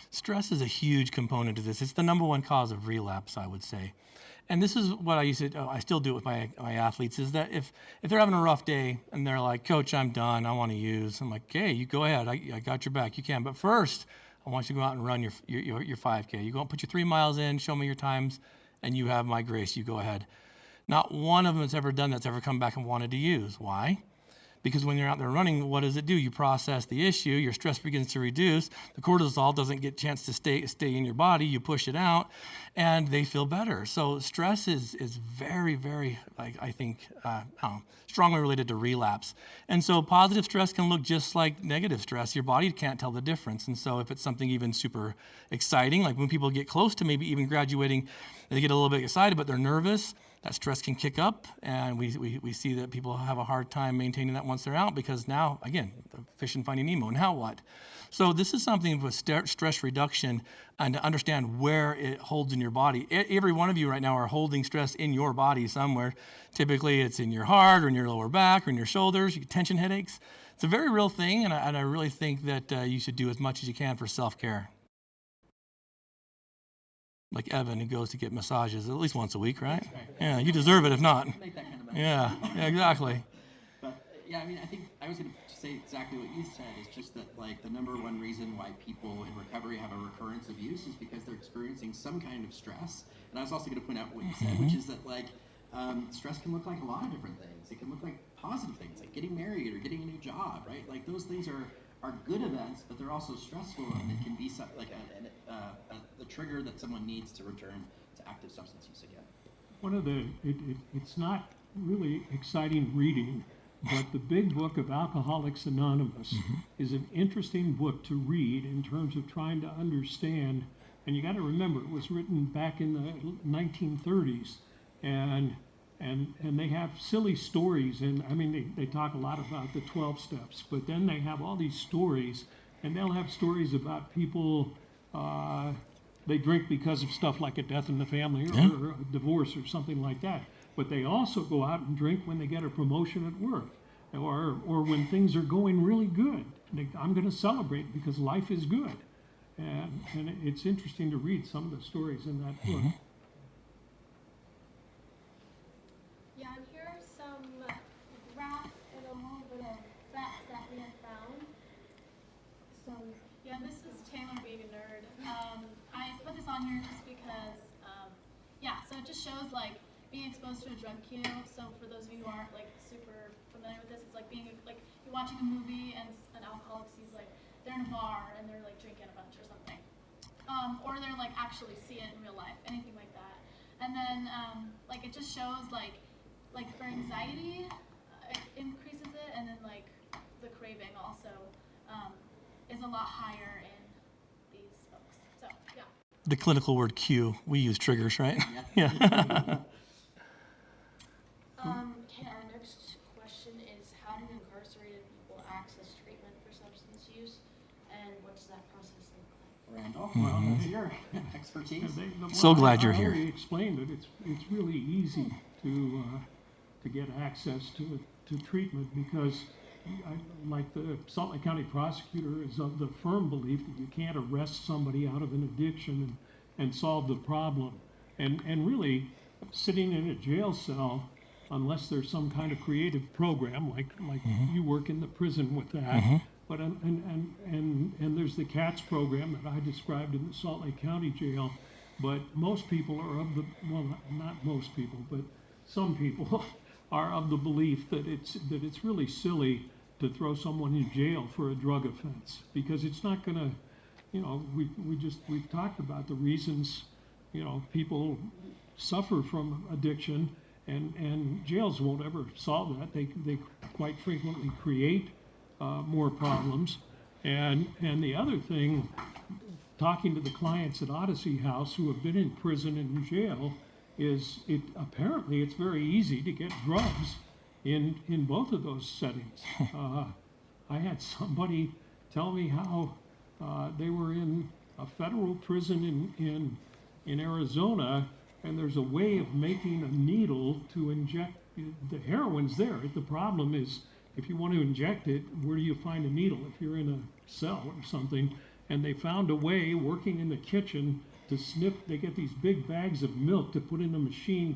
S4: Stress is a huge component of this. It's the number one cause of relapse, I would say. And this is what I still do it with my athletes, is that if they're having a rough day and they're like, Coach, I'm done, I want to use, I'm like, okay, you go ahead, I got your back, you can. But first, I want you to go out and run your 5K. You go and put your 3 miles in, show me your times, and you have my grace, you go ahead. Not one of them has ever done that's ever come back and wanted to use. Why? because when you're out there running, what does it do? You process the issue, your stress begins to reduce, the cortisol doesn't get a chance to stay in your body, you push it out, and they feel better. So stress is very, very, I think, strongly related to relapse. And so positive stress can look just like negative stress. Your body can't tell the difference. And so if it's something even super exciting, like when people get close to maybe even graduating, they get a little bit excited, but they're nervous, that stress can kick up, and we see that people have a hard time maintaining that once they're out, because now, again, the fish in Finding Nemo, now what? So this is something with stress reduction, and to understand where it holds in your body. Every one of you right now are holding stress in your body somewhere. Typically it's in your heart or in your lower back or in your shoulders, you get tension headaches. It's a very real thing, and I really think that you should do as much as you can for self-care. Like Evan, who goes to get massages at least once a week, right? Yeah, you deserve it if not.
S6: Make that kind of money.
S4: Yeah, exactly.
S6: But yeah, I mean, I think I was going to say exactly what you said. Is just that, like, the number one reason why people in recovery have a recurrence of use is because they're experiencing some kind of stress. And I was also going to point out what you said, which is that, like, stress can look like a lot of different things. It can look like positive things, like getting married or getting a new job, right? Like, those things are good events, but they're also stressful, and it can be like the trigger that someone needs to return to active substance use again.
S5: One of it's not really exciting reading, but the big book of Alcoholics Anonymous is an interesting book to read in terms of trying to understand. And you got to remember, it was written back in the 1930s, and they have silly stories. And I mean, they talk a lot about the 12 steps, but then they have all these stories, and they'll have stories about people. They drink because of stuff like a death in the family or a divorce or something like that. But they also go out and drink when they get a promotion at work, or when things are going really good. I'm going to celebrate because life is good. And it's interesting to read some of the stories in that book.
S7: Yeah, and here are some graphs and a little bit of facts that we have found. So, yeah, this is Taylor being a nerd. I put this on here just because, so it just shows, like, being exposed to a drug cue. So for those of you who aren't, like, super familiar with this, it's like being, like, you're watching a movie and an alcoholic sees, like, they're in a bar and they're, like, drinking a bunch or something. Or they're, like, actually see it in real life, anything like that. And then, like, it just shows, like for anxiety, it increases it, and then, like, the craving also is a lot higher in these folks. So, yeah.
S4: The clinical word cue, we use triggers, right?
S7: Okay, our next question is, how do incarcerated people access treatment for substance use, and what does that process look like?
S6: Randall, well, that's your expertise.
S4: So glad you're here.
S5: I already explained it. It's really easy to get access to treatment, because like the Salt Lake County prosecutor is of the firm belief that you can't arrest somebody out of an addiction and solve the problem. And really, sitting in a jail cell, unless there's some kind of creative program, like you work in the prison with that, but and there's the CATS program that I described in the Salt Lake County jail. But most people are of the, well, not most people, but some people are of the belief that it's really silly to throw someone in jail for a drug offense, because it's not going to, we've talked about the reasons, people suffer from addiction, and jails won't ever solve that. They quite frequently create more problems. And the other thing, talking to the clients at Odyssey House who have been in prison and in jail, is apparently it's very easy to get drugs in both of those settings. I had somebody tell me how they were in a federal prison in Arizona, and there's a way of making a needle to inject. The heroin's there. The problem is, if you want to inject it, where do you find a needle? If you're in a cell or something. And they found a way, working in the kitchen, to snip. They get these big bags of milk to put in a machine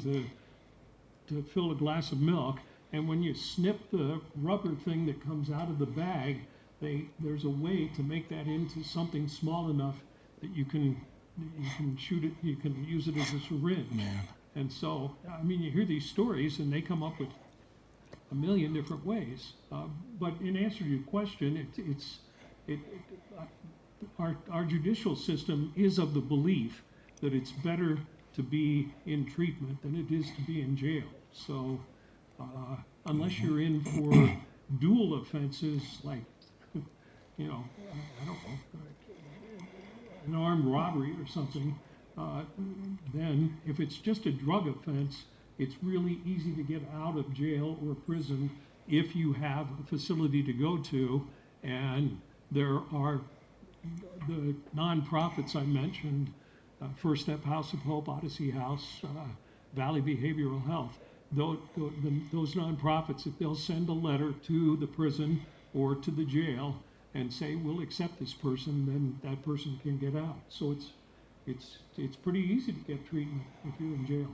S5: to fill a glass of milk. And when you snip the rubber thing that comes out of the bag, there's a way to make that into something small enough that you can shoot it. You can use it as a syringe.
S4: Man.
S5: And so, I mean, you hear these stories, and they come up with a million different ways. But in answer to your question, our judicial system is of the belief that it's better to be in treatment than it is to be in jail. So unless you're in for dual offenses like, I don't know, an armed robbery or something, then if it's just a drug offense, it's really easy to get out of jail or prison if you have a facility to go to. And there are the nonprofits I mentioned, First Step House of Hope, Odyssey House, Valley Behavioral Health. Those nonprofits, if they'll send a letter to the prison or to the jail and say, we'll accept this person, then that person can get out. So it's pretty easy to get treatment if you're in jail.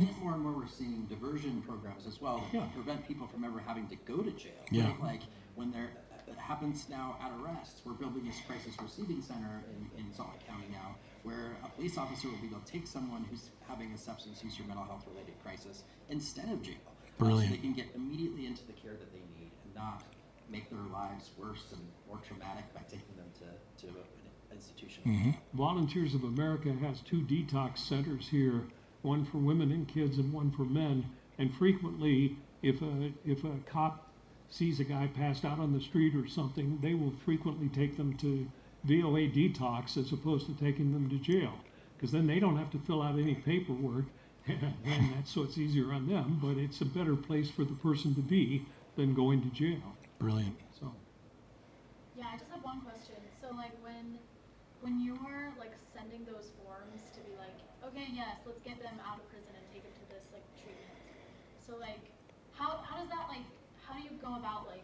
S6: Just more and more we're seeing diversion programs as well that prevent people from ever having to go to jail.
S10: Yeah.
S6: Right? Like when it happens now at arrests. We're building this crisis receiving center in Salt Lake County now, where a police officer will be able to take someone who's having a substance use or mental health related crisis instead of jail.
S10: Brilliant.
S6: So they can get immediately into the care that they need and not make their lives worse and more traumatic by taking them to an institution.
S10: Mm-hmm.
S5: Volunteers of America has 2 detox centers here, one for women and kids and one for men. And frequently, if a cop sees a guy passed out on the street or something, they will frequently take them to VOA detox as opposed to taking them to jail, because then they don't have to fill out any paperwork, and so it's easier on them, but it's a better place for the person to be than going to jail.
S10: Brilliant.
S5: So.
S7: Yeah, I just have one question. So like when you're like sending those forms to be like, okay, yes, let's get them out of prison and take them to this like treatment. So like how does that like, how do you go about like,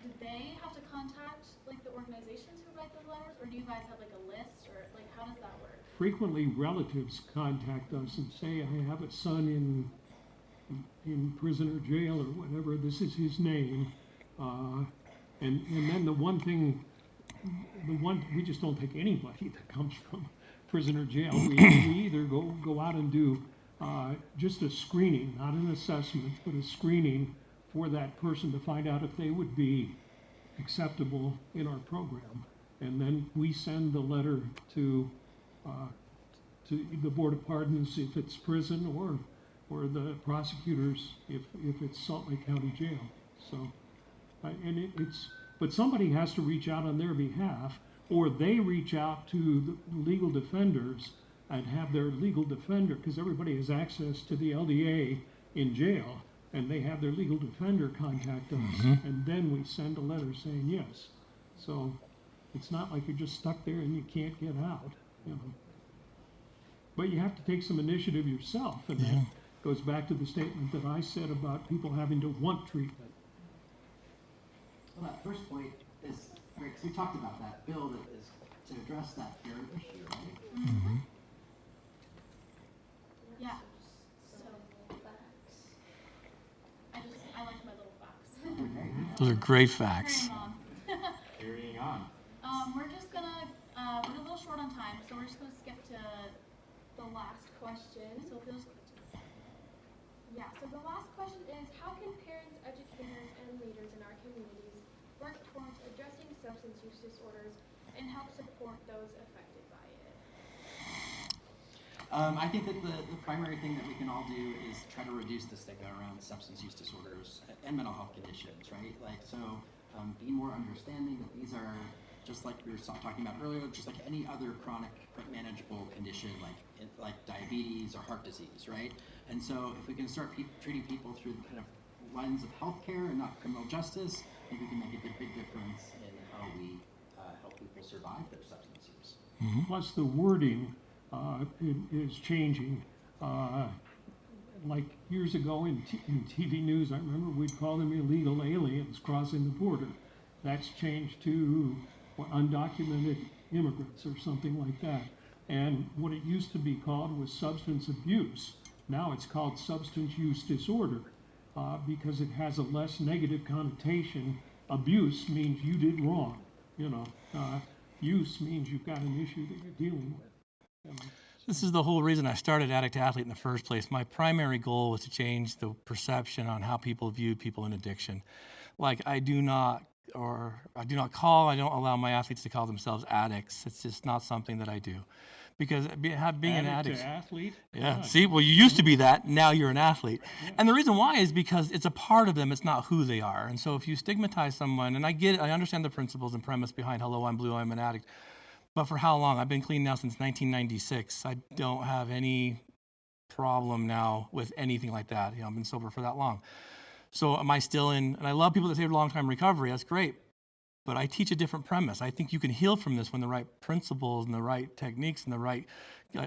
S7: do they have to contact like the organizations who write those letters, or do you guys have like a list, or like how does that work? Frequently relatives contact us and say, I have a son in prison or jail or whatever, this is his name. And then the one, we just don't take anybody that comes from prison or jail. We either go out and do just a screening, not an assessment, but a screening for that person to find out if they would be acceptable in our program. And then we send the letter to the Board of Pardons if it's prison, or the prosecutors if it's Salt Lake County Jail. So, but somebody has to reach out on their behalf, or they reach out to the legal defenders and have their legal defender, because everybody has access to the LDA in jail, and they have their legal defender contact us, and then we send a letter saying yes. So it's not like you're just stuck there and you can't get out, But you have to take some initiative yourself, and that goes back to the statement that I said about people having to want treatment.
S6: Well, that first point is great, because we talked about that bill that is to address that very issue, right?
S10: Mm-hmm.
S7: Yeah. So I like my little facts.
S10: Those are great facts.
S8: Carrying on.
S7: We're just gonna we're a little short on time, so we're just gonna skip to the last question. So those questions. Yeah. So the last question is, how can parents, educators, and leaders in our communities work towards addressing substance use disorders and help support those affected by it?
S6: I think that the primary thing that we can all do is try to reduce the stigma around substance use disorders and mental health conditions, right? Like, so be more understanding that these are, just like we were talking about earlier, just like any other chronic but manageable condition like diabetes or heart disease, right? And so if we can start treating people through the kind of lens of healthcare and not criminal justice, I think we can make a big difference in how we help people survive their substance use.
S10: Mm-hmm.
S5: Plus the wording is changing. Like years ago in TV news, I remember we'd call them illegal aliens crossing the border. That's changed to undocumented immigrants or something like that. And what it used to be called was substance abuse. Now it's called substance use disorder because it has a less negative connotation. Abuse means you did wrong, Use means you've got an issue that you're dealing with.
S10: This is the whole reason I started Addict to Athlete in the first place. My primary goal was to change the perception on how people view people in addiction. Like I don't allow my athletes to call themselves addicts. It's just not something that I do. Because being an addict.
S5: To athlete?
S10: Yeah. See, well, you used to be that. Now you're an athlete. Yeah. And the reason why is because it's a part of them. It's not who they are. And so if you stigmatize someone, and I get it, I understand the principles and premise behind hello, I'm blue, I'm an addict. But for how long? I've been clean now since 1996. I don't have any problem now with anything like that. I've been sober for that long. So am I still in, and I love people that say long-time recovery. That's great. But I teach a different premise. I think you can heal from this when the right principles and the right techniques and the right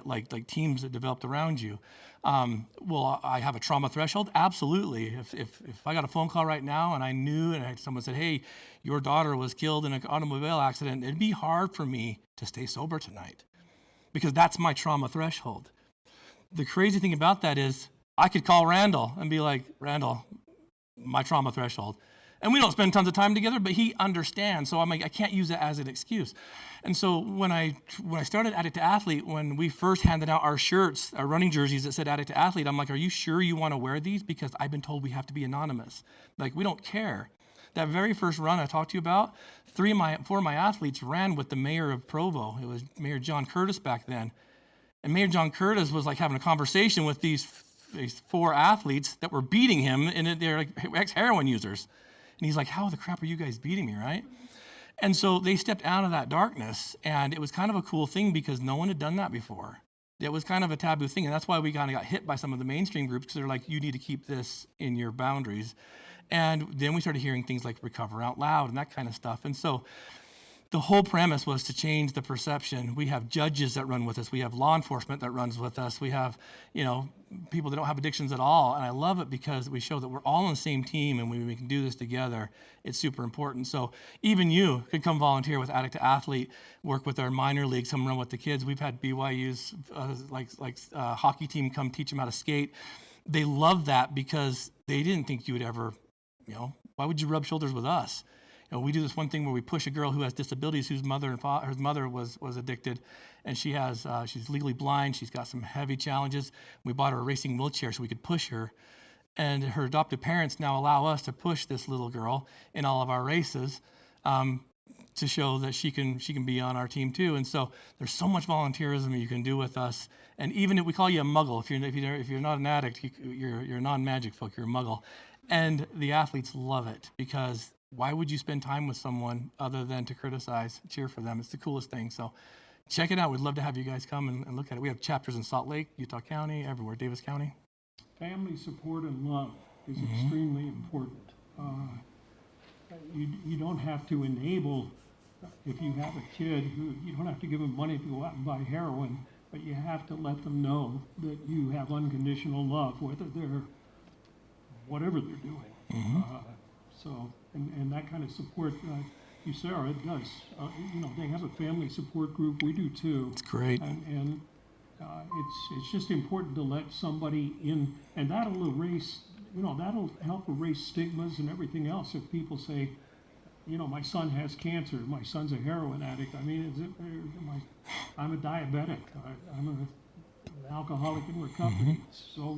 S10: like teams that developed around you. Will I have a trauma threshold? Absolutely. If I got a phone call right now and I knew and someone said, hey, your daughter was killed in an automobile accident, it'd be hard for me to stay sober tonight because that's my trauma threshold. The crazy thing about that is I could call Randall and be like, Randall, my trauma threshold. And we don't spend tons of time together, but he understands. So I'm like, I can't use that as an excuse. And so when I started Addict to Athlete, when we first handed out our shirts, our running jerseys that said Addict to Athlete, I'm like, are you sure you want to wear these? Because I've been told we have to be anonymous. Like, we don't care. That very first run I talked to you about, 4 of my athletes ran with the mayor of Provo. It was Mayor John Curtis back then. And Mayor John Curtis was like having a conversation with these 4 athletes that were beating him, and they're like ex-heroin users. And he's like, how the crap are you guys beating me, right? And so they stepped out of that darkness, and it was kind of a cool thing because no one had done that before. It was kind of a taboo thing, and that's why we kind of got hit by some of the mainstream groups because they're like, you need to keep this in your boundaries. And then we started hearing things like Recover Out Loud and that kind of stuff. And so the whole premise was to change the perception. We have judges that run with us. We have law enforcement that runs with us. We have, people that don't have addictions at all. And I love it because we show that we're all on the same team and we can do this together. It's super important. So even you could come volunteer with Addict to Athlete, work with our minor leagues, come run with the kids. We've had BYU's hockey team come teach them how to skate. They love that because they didn't think you would ever, why would you rub shoulders with us? We do this one thing where we push a girl who has disabilities, whose mother was addicted, and she's legally blind. She's got some heavy challenges. We bought her a racing wheelchair so we could push her, and her adoptive parents now allow us to push this little girl in all of our races to show that she can be on our team too. And so there's so much volunteerism you can do with us. And even if we call you a muggle, if you're not an addict, you're a non-magic folk, you're a muggle, and the athletes love it because. Why would you spend time with someone other than to criticize, cheer for them? It's the coolest thing. So check it out. We'd love to have you guys come and look at it. We have chapters in Salt Lake, Utah County, everywhere, Davis County.
S5: Family support and love is extremely important. You don't have to enable, if you have a kid who, you don't have to give them money to go out and buy heroin, but you have to let them know that you have unconditional love, whatever they're doing. And that kind of support, USARA does. They have a family support group. We do too.
S10: It's great.
S5: And it's just important to let somebody in, and that'll help erase stigmas and everything else. If people say, my son has cancer, my son's a heroin addict. I mean, I'm a diabetic. I'm an alcoholic in recovery. So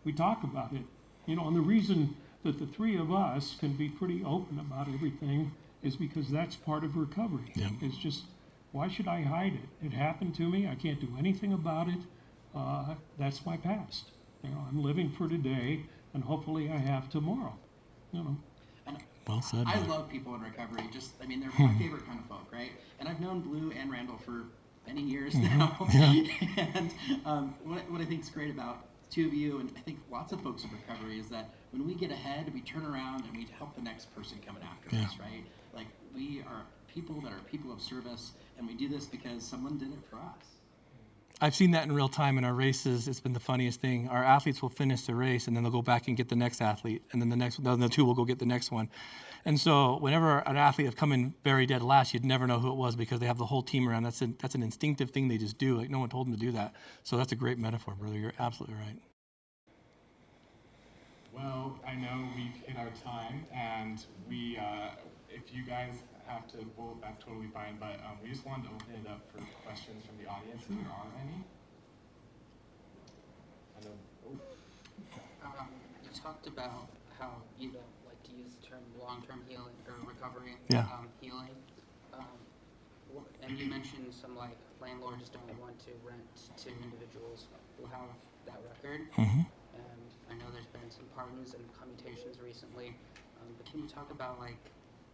S5: we talk about it. And the reason that the 3 of us can be pretty open about everything is because that's part of recovery.
S10: Yeah.
S5: It's just, why should I hide it? It happened to me. I can't do anything about it. That's my past. I'm living for today, and hopefully I have tomorrow.
S6: And
S10: well said.
S6: I love people in recovery. They're my favorite kind of folk, right? And I've known Blue and Randall for many years now. Yeah. And what I think is great about 2 of you, and I think lots of folks in recovery, is that when we get ahead, we turn around and we help the next person coming after us, right? Like, we are people that are people of service, and we do this because someone did it for us.
S10: I've seen that in real time in our races. It's been the funniest thing. Our athletes will finish the race, and then they'll go back and get the next athlete, and then the 2 will go get the next one. And so whenever an athlete has come in very dead last, you'd never know who it was because they have the whole team around. That's an instinctive thing they just do. Like, no one told them to do that. So that's a great metaphor, brother. You're absolutely right.
S8: Well, I know we've hit our time, and we, if you guys have to vote, that's totally fine, but we just wanted to open it up for questions from the audience, if there are any.
S6: You talked about how you don't like to use the term long-term healing or recovery,
S10: Yeah.
S6: healing. And you mentioned some like landlords don't want to rent to individuals who have that record.
S10: Mm-hmm.
S6: And I know there's been some pardons and commutations recently. But can you talk about like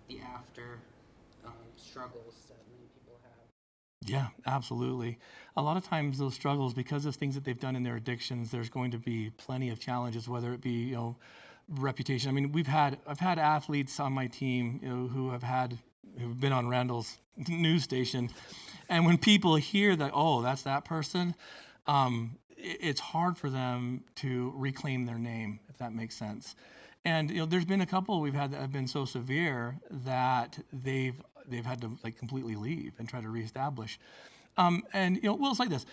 S6: the after struggles that many people have?
S10: Yeah, absolutely. A lot of times those struggles, because of things that they've done in their addictions, there's going to be plenty of challenges, whether it be, reputation. I mean, I've had athletes on my team, who've been on Randall's news station. And when people hear that, oh, that's that person, it's hard for them to reclaim their name, if that makes sense. And there's been a couple we've had that have been so severe that they've had to like completely leave and try to reestablish. It's like this.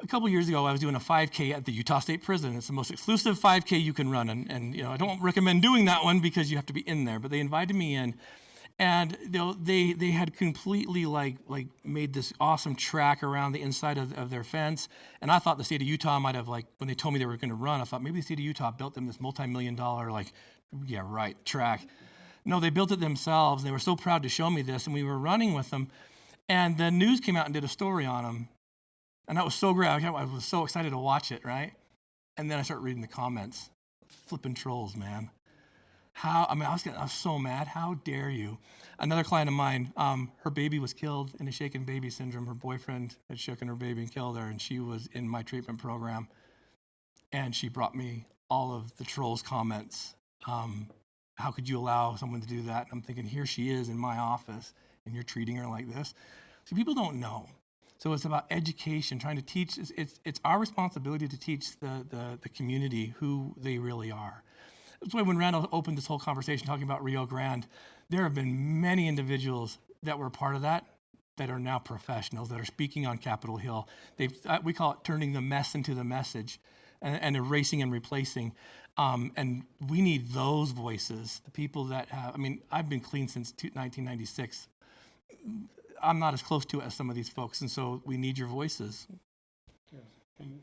S10: A couple years ago, I was doing a 5K at the Utah State Prison. It's the most exclusive 5K you can run, and I don't recommend doing that one because you have to be in there. But they invited me in, and they had completely like made this awesome track around the inside of their fence. And I thought the state of Utah might have, like, when they told me they were going to run, I thought maybe the state of Utah built them this multi-million-dollar track. No, they built it themselves. They were so proud to show me this, and we were running with them. And the news came out and did a story on them. And that was so great. I was so excited to watch it, right? And then I started reading the comments. Flipping trolls, man. I was so mad. How dare you? Another client of mine, her baby was killed in a shaken baby syndrome. Her boyfriend had shaken her baby and killed her, and she was in my treatment program. And she brought me all of the trolls' comments. How could you allow someone to do that? And I'm thinking, here she is in my office, and you're treating her like this. So people don't know. So it's about education, trying to teach. It's our responsibility to teach the community who they really are. That's why when Randall opened this whole conversation talking about Rio Grande, there have been many individuals that were part of that are now professionals that are speaking on Capitol Hill. We call it turning the mess into the message, and erasing and replacing. And we need those voices, the people that have. I mean, I've been clean since 1996. I'm not as close to it as some of these folks, and so we need your voices.
S5: Yes. And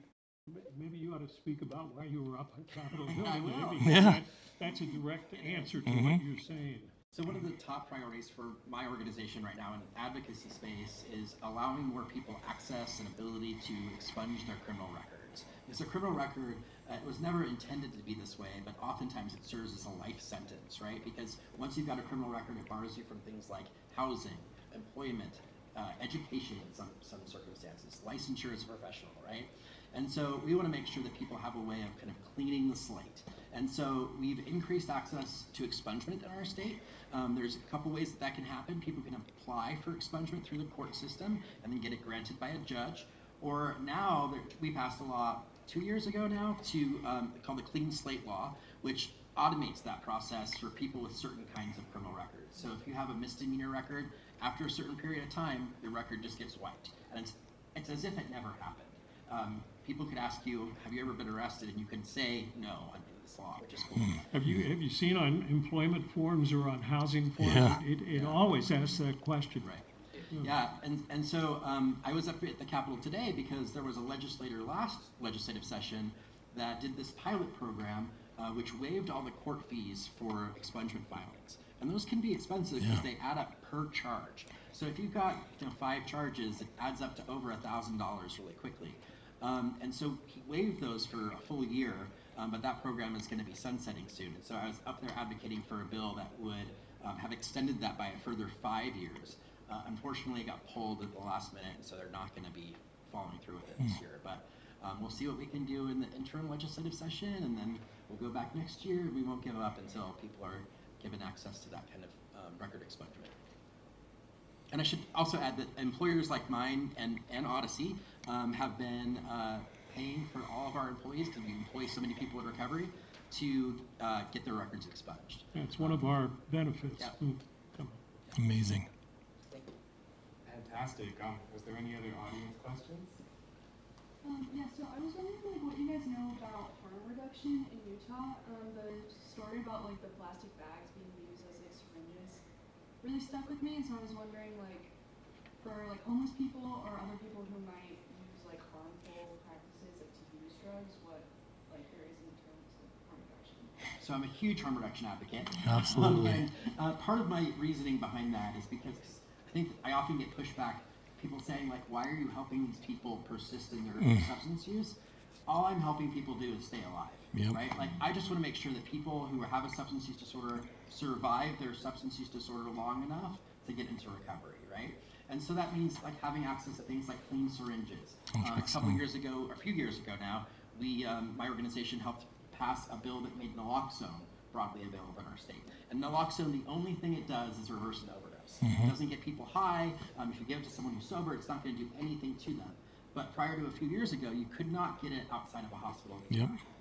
S5: maybe you ought to speak about why you were up at Capitol Hill.
S6: I will.
S5: Yeah. That's a direct answer to what you're saying.
S6: So one of the top priorities for my organization right now in the advocacy space is allowing more people access and ability to expunge their criminal records. Because a criminal record, it was never intended to be this way, but oftentimes it serves as a life sentence, right? Because once you've got a criminal record, it bars you from things like housing, employment, education in some circumstances, licensure as a professional, right? And so we want to make sure that people have a way of kind of cleaning the slate. And so we've increased access to expungement in our state. There's a couple ways that can happen. People can apply for expungement through the court system and then get it granted by a judge. Or now we passed a law 2 years ago now called the Clean Slate Law, which automates that process for people with certain kinds of criminal records. So if you have a misdemeanor record, after a certain period of time, the record just gets wiped. And it's as if it never happened. People could ask you, have you ever been arrested? And you can say no under this law, which is cool.
S5: Have you seen on employment forms or on housing forms?
S10: Yeah.
S5: It always asks that question.
S6: Right. Yeah, and so I was up at the Capitol today because there was a legislator last legislative session that did this pilot program which waived all the court fees for expungement filings. And those can be expensive because they add up per charge. So if you've got 5 charges, it adds up to over $1,000 really quickly. And so he waived those for a full year, but that program is going to be sunsetting soon. And so I was up there advocating for a bill that would have extended that by a further 5 years. Unfortunately, it got pulled at the last minute, so they're not going to be following through with it this year. But we'll see what we can do in the interim legislative session, and then we'll go back next year. We won't give up until people are given access to that kind of record expungement. And I should also add that employers like mine and Odyssey have been paying for all of our employees, because we employ so many people in recovery, to get their records expunged.
S5: That's one of our benefits.
S6: Yeah.
S10: Amazing.
S8: Fantastic. Was there any other audience questions?
S7: Yeah, so I was wondering what you guys know about harm reduction in Utah. The story about the plastic bags being used as syringes really stuck with me, and so I was wondering for homeless people or other people who might use harmful practices to use drugs, what
S6: So I'm a huge harm reduction advocate.
S10: Absolutely.
S6: And part of my reasoning behind that is because I think I often get pushback, people saying like, why are you helping these people persist in their substance use? All I'm helping people do is stay alive, right? Like I just want to make sure that people who have a substance use disorder survive their substance use disorder long enough to get into recovery, right? And so that means like having access to things like clean syringes. A couple years ago, or a few years ago now, we, my organization helped pass a bill that made naloxone broadly available in our state. And naloxone, the only thing it does is reverse an overdose. It doesn't get people high. If you give it to someone who's sober, it's not going to do anything to them. But prior to a few years ago, you could not get it outside of a hospital.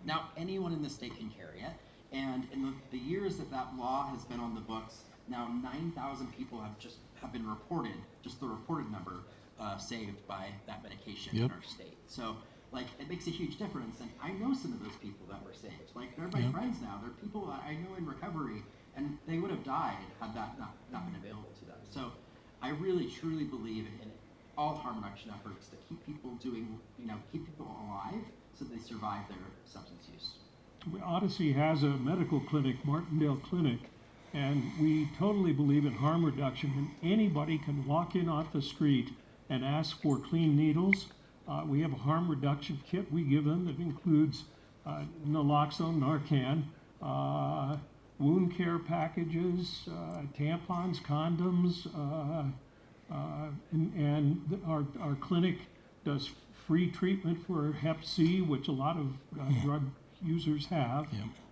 S6: Now, anyone in the state can carry it. And in the years that that law has been on the books, now 9,000 people have been reported, just the reported number, saved by that medication in our state. So, like, it makes a huge difference. And I know some of those people that were saved. Like, they're my friends now. They're people that I know in recovery, and they would have died had that not been available to them. So, I really, truly believe in all harm reduction efforts to keep people doing, keep people alive so they survive their substance use.
S5: Odyssey has a medical clinic, Martindale Clinic, and we totally believe in harm reduction. And anybody can walk in off the street and ask for clean needles. We have a harm reduction kit we give them that includes naloxone, Narcan, wound care packages, tampons, condoms, and our clinic does free treatment for Hep C, which a lot of drug users have,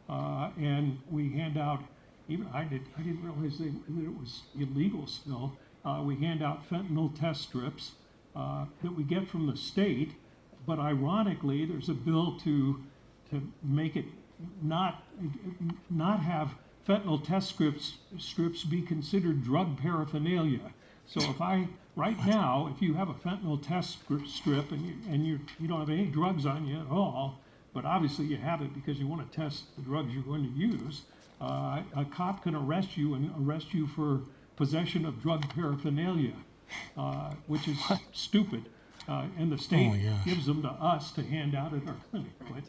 S5: and we hand out. Even I didn't realize that it was illegal still. We hand out fentanyl test strips that we get from the state, but ironically, there's a bill to make it not have fentanyl test strips be considered drug paraphernalia. So right now, if you have a fentanyl test strip and you don't have any drugs on you at all, but obviously you have it because you want to test the drugs you're going to use, a cop can arrest you for possession of drug paraphernalia, which is stupid. And the state gives them to us to hand out at our clinic. But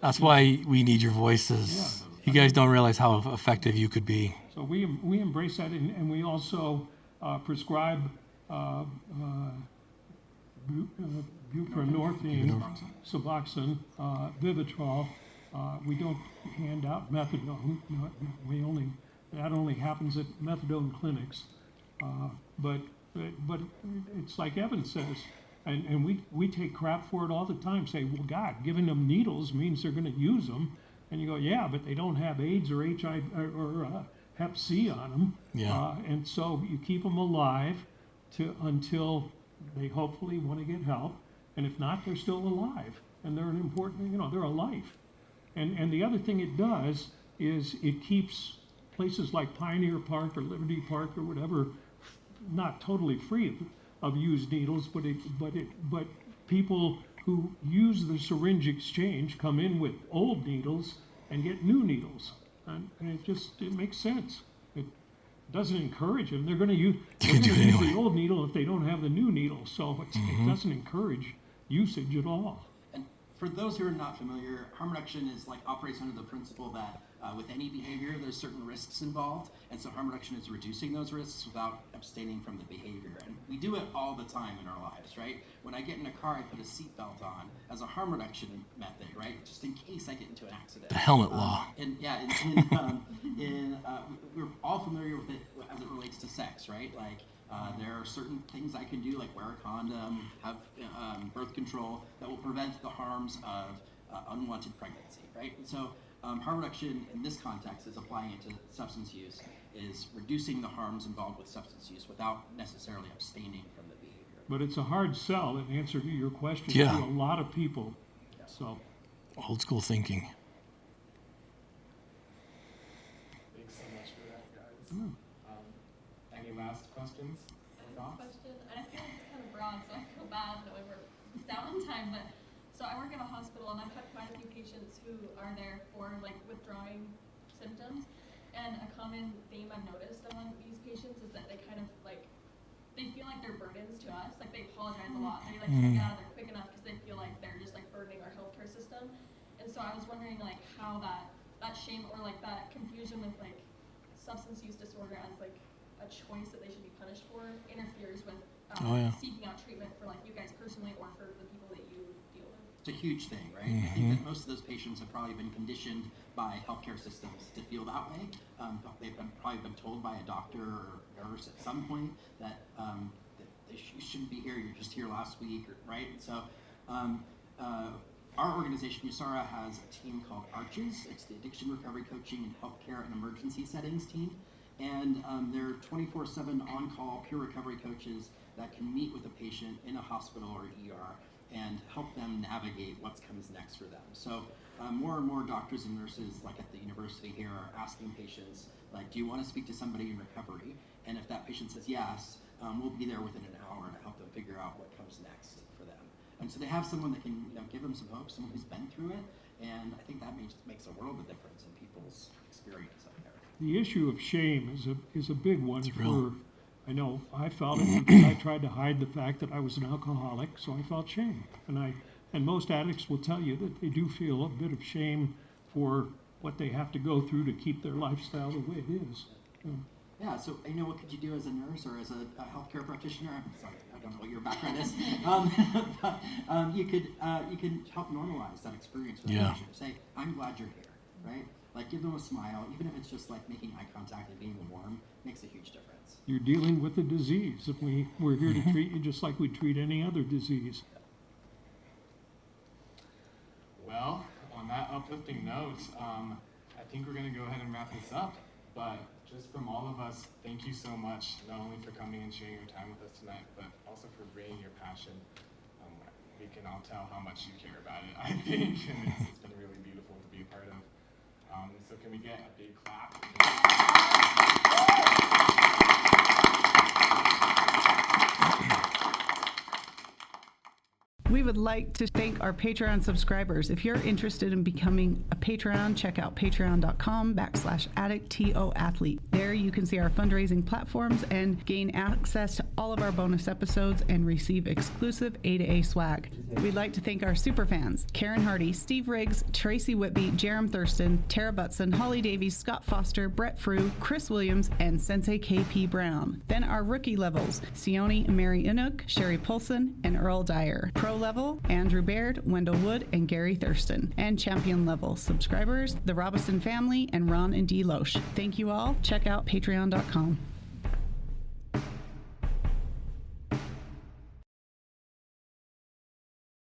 S10: that's why we need your voices. You guys don't realize how effective you could be.
S5: So we embrace that, and we also prescribe buprenorphine, Suboxone, Vivitrol. We don't hand out methadone. That only happens at methadone clinics. But it's like Evan says, and we take crap for it all the time. Say, well, God, giving them needles means they're going to use them, and you go, yeah, but they don't have AIDS or HIV or Hep C on them, and so you keep them alive until they hopefully want to get help, and if not, they're still alive, and they're an important, they're a life. And the other thing it does is it keeps places like Pioneer Park or Liberty Park or whatever not totally free of used needles, but people who use the syringe exchange come in with old needles and get new needles, and it makes sense. It doesn't encourage them. They're going to use the old needle if they don't have the new needle, so it doesn't encourage usage at all.
S6: And for those who are not familiar, harm reduction operates under the principle that with any behavior, there's certain risks involved, and so harm reduction is reducing those risks without abstaining from the behavior. And we do it all the time in our lives, right? When I get in a car, I put a seatbelt on as a harm reduction method, right? Just in case I get into an accident.
S10: The helmet law.
S6: We're all familiar with it as it relates to sex, right? Like there are certain things I can do, like wear a condom, have birth control, that will prevent the harms of unwanted pregnancy, right? And so harm reduction in this context is applying it to substance use, is reducing the harms involved with substance use without necessarily abstaining from the behavior.
S5: But it's a hard sell in answer to your question to a lot of people. So
S10: old school thinking.
S8: Thanks so much for that, guys. Any last questions?
S11: Question, and I feel like it's kind of broad, so I feel bad that we're down on time, but so I work in a hospital and I've had quite a few patients who are there for withdrawing symptoms, and a common theme I've noticed among these patients is that they kind of they feel like they're burdens to us, they apologize a lot, they can't get out of there quick enough because they feel like they're just burdening our healthcare system. And so I was wondering how that that shame or like that confusion with like substance use disorder as like a choice that they should be punished for interferes with seeking out treatment for like you guys personally or for the people that you deal with.
S6: It's a huge thing, right? I think that most of those patients have probably been conditioned by healthcare systems to feel that way. They've probably been told by a doctor or nurse at some point that, you shouldn't be here, you're just here last week, right? And so our organization, USARA, has a team called ARCHES. It's the Addiction Recovery Coaching and Healthcare and Emergency Settings team. And they're 24/7 on-call peer recovery coaches that can meet with a patient in a hospital or ER and help them navigate what comes next for them. So more and more doctors and nurses, like at the university here, are asking patients, like, do you want to speak to somebody in recovery? And if that patient says yes, we'll be there within an hour to help them figure out what comes next for them. And so they have someone that can give them some hope, someone who's been through it, and I think that makes a world of difference in people's experience out there.
S5: The issue of shame is a big one I know I felt it because I tried to hide the fact that I was an alcoholic, so I felt shame. And most addicts will tell you that they do feel a bit of shame for what they have to go through to keep their lifestyle the way it is.
S6: Yeah, so what could you do as a nurse or as a healthcare practitioner? I'm sorry, I don't know what your background is. But you can help normalize that experience with the patient. Say, I'm glad you're here, right? Like, give them a smile, even if it's just like making eye contact and being warm, makes a huge difference.
S5: You're dealing with a disease. If we're here to treat you just like we treat any other disease.
S8: Well, on that uplifting note, I think we're going to go ahead and wrap this up. But just from all of us, thank you so much, not only for coming and sharing your time with us tonight, but also for bringing your passion. We can all tell how much you care about it, I think, and it's been really beautiful to be a part of. So can we get a big clap?
S12: We would like to thank our Patreon subscribers. If you're interested in becoming a Patreon, check out patreon.com/addictoathlete. There you can see our fundraising platforms and gain access to all of our bonus episodes and receive exclusive A2A swag. We'd like to thank our super fans, Karen Hardy, Steve Riggs, Tracy Whitby, Jerem Thurston, Tara Butson, Holly Davies, Scott Foster, Brett Frew, Chris Williams, and Sensei KP Brown. Then our rookie levels, Sione and Mary Inuk, Sherry Polson, and Earl Dyer. Pro level, Andrew Baird, Wendell Wood, and Gary Thurston. And champion level subscribers, the Robinson family, and Ron and Dee Loesch. Thank you all. Check out patreon.com.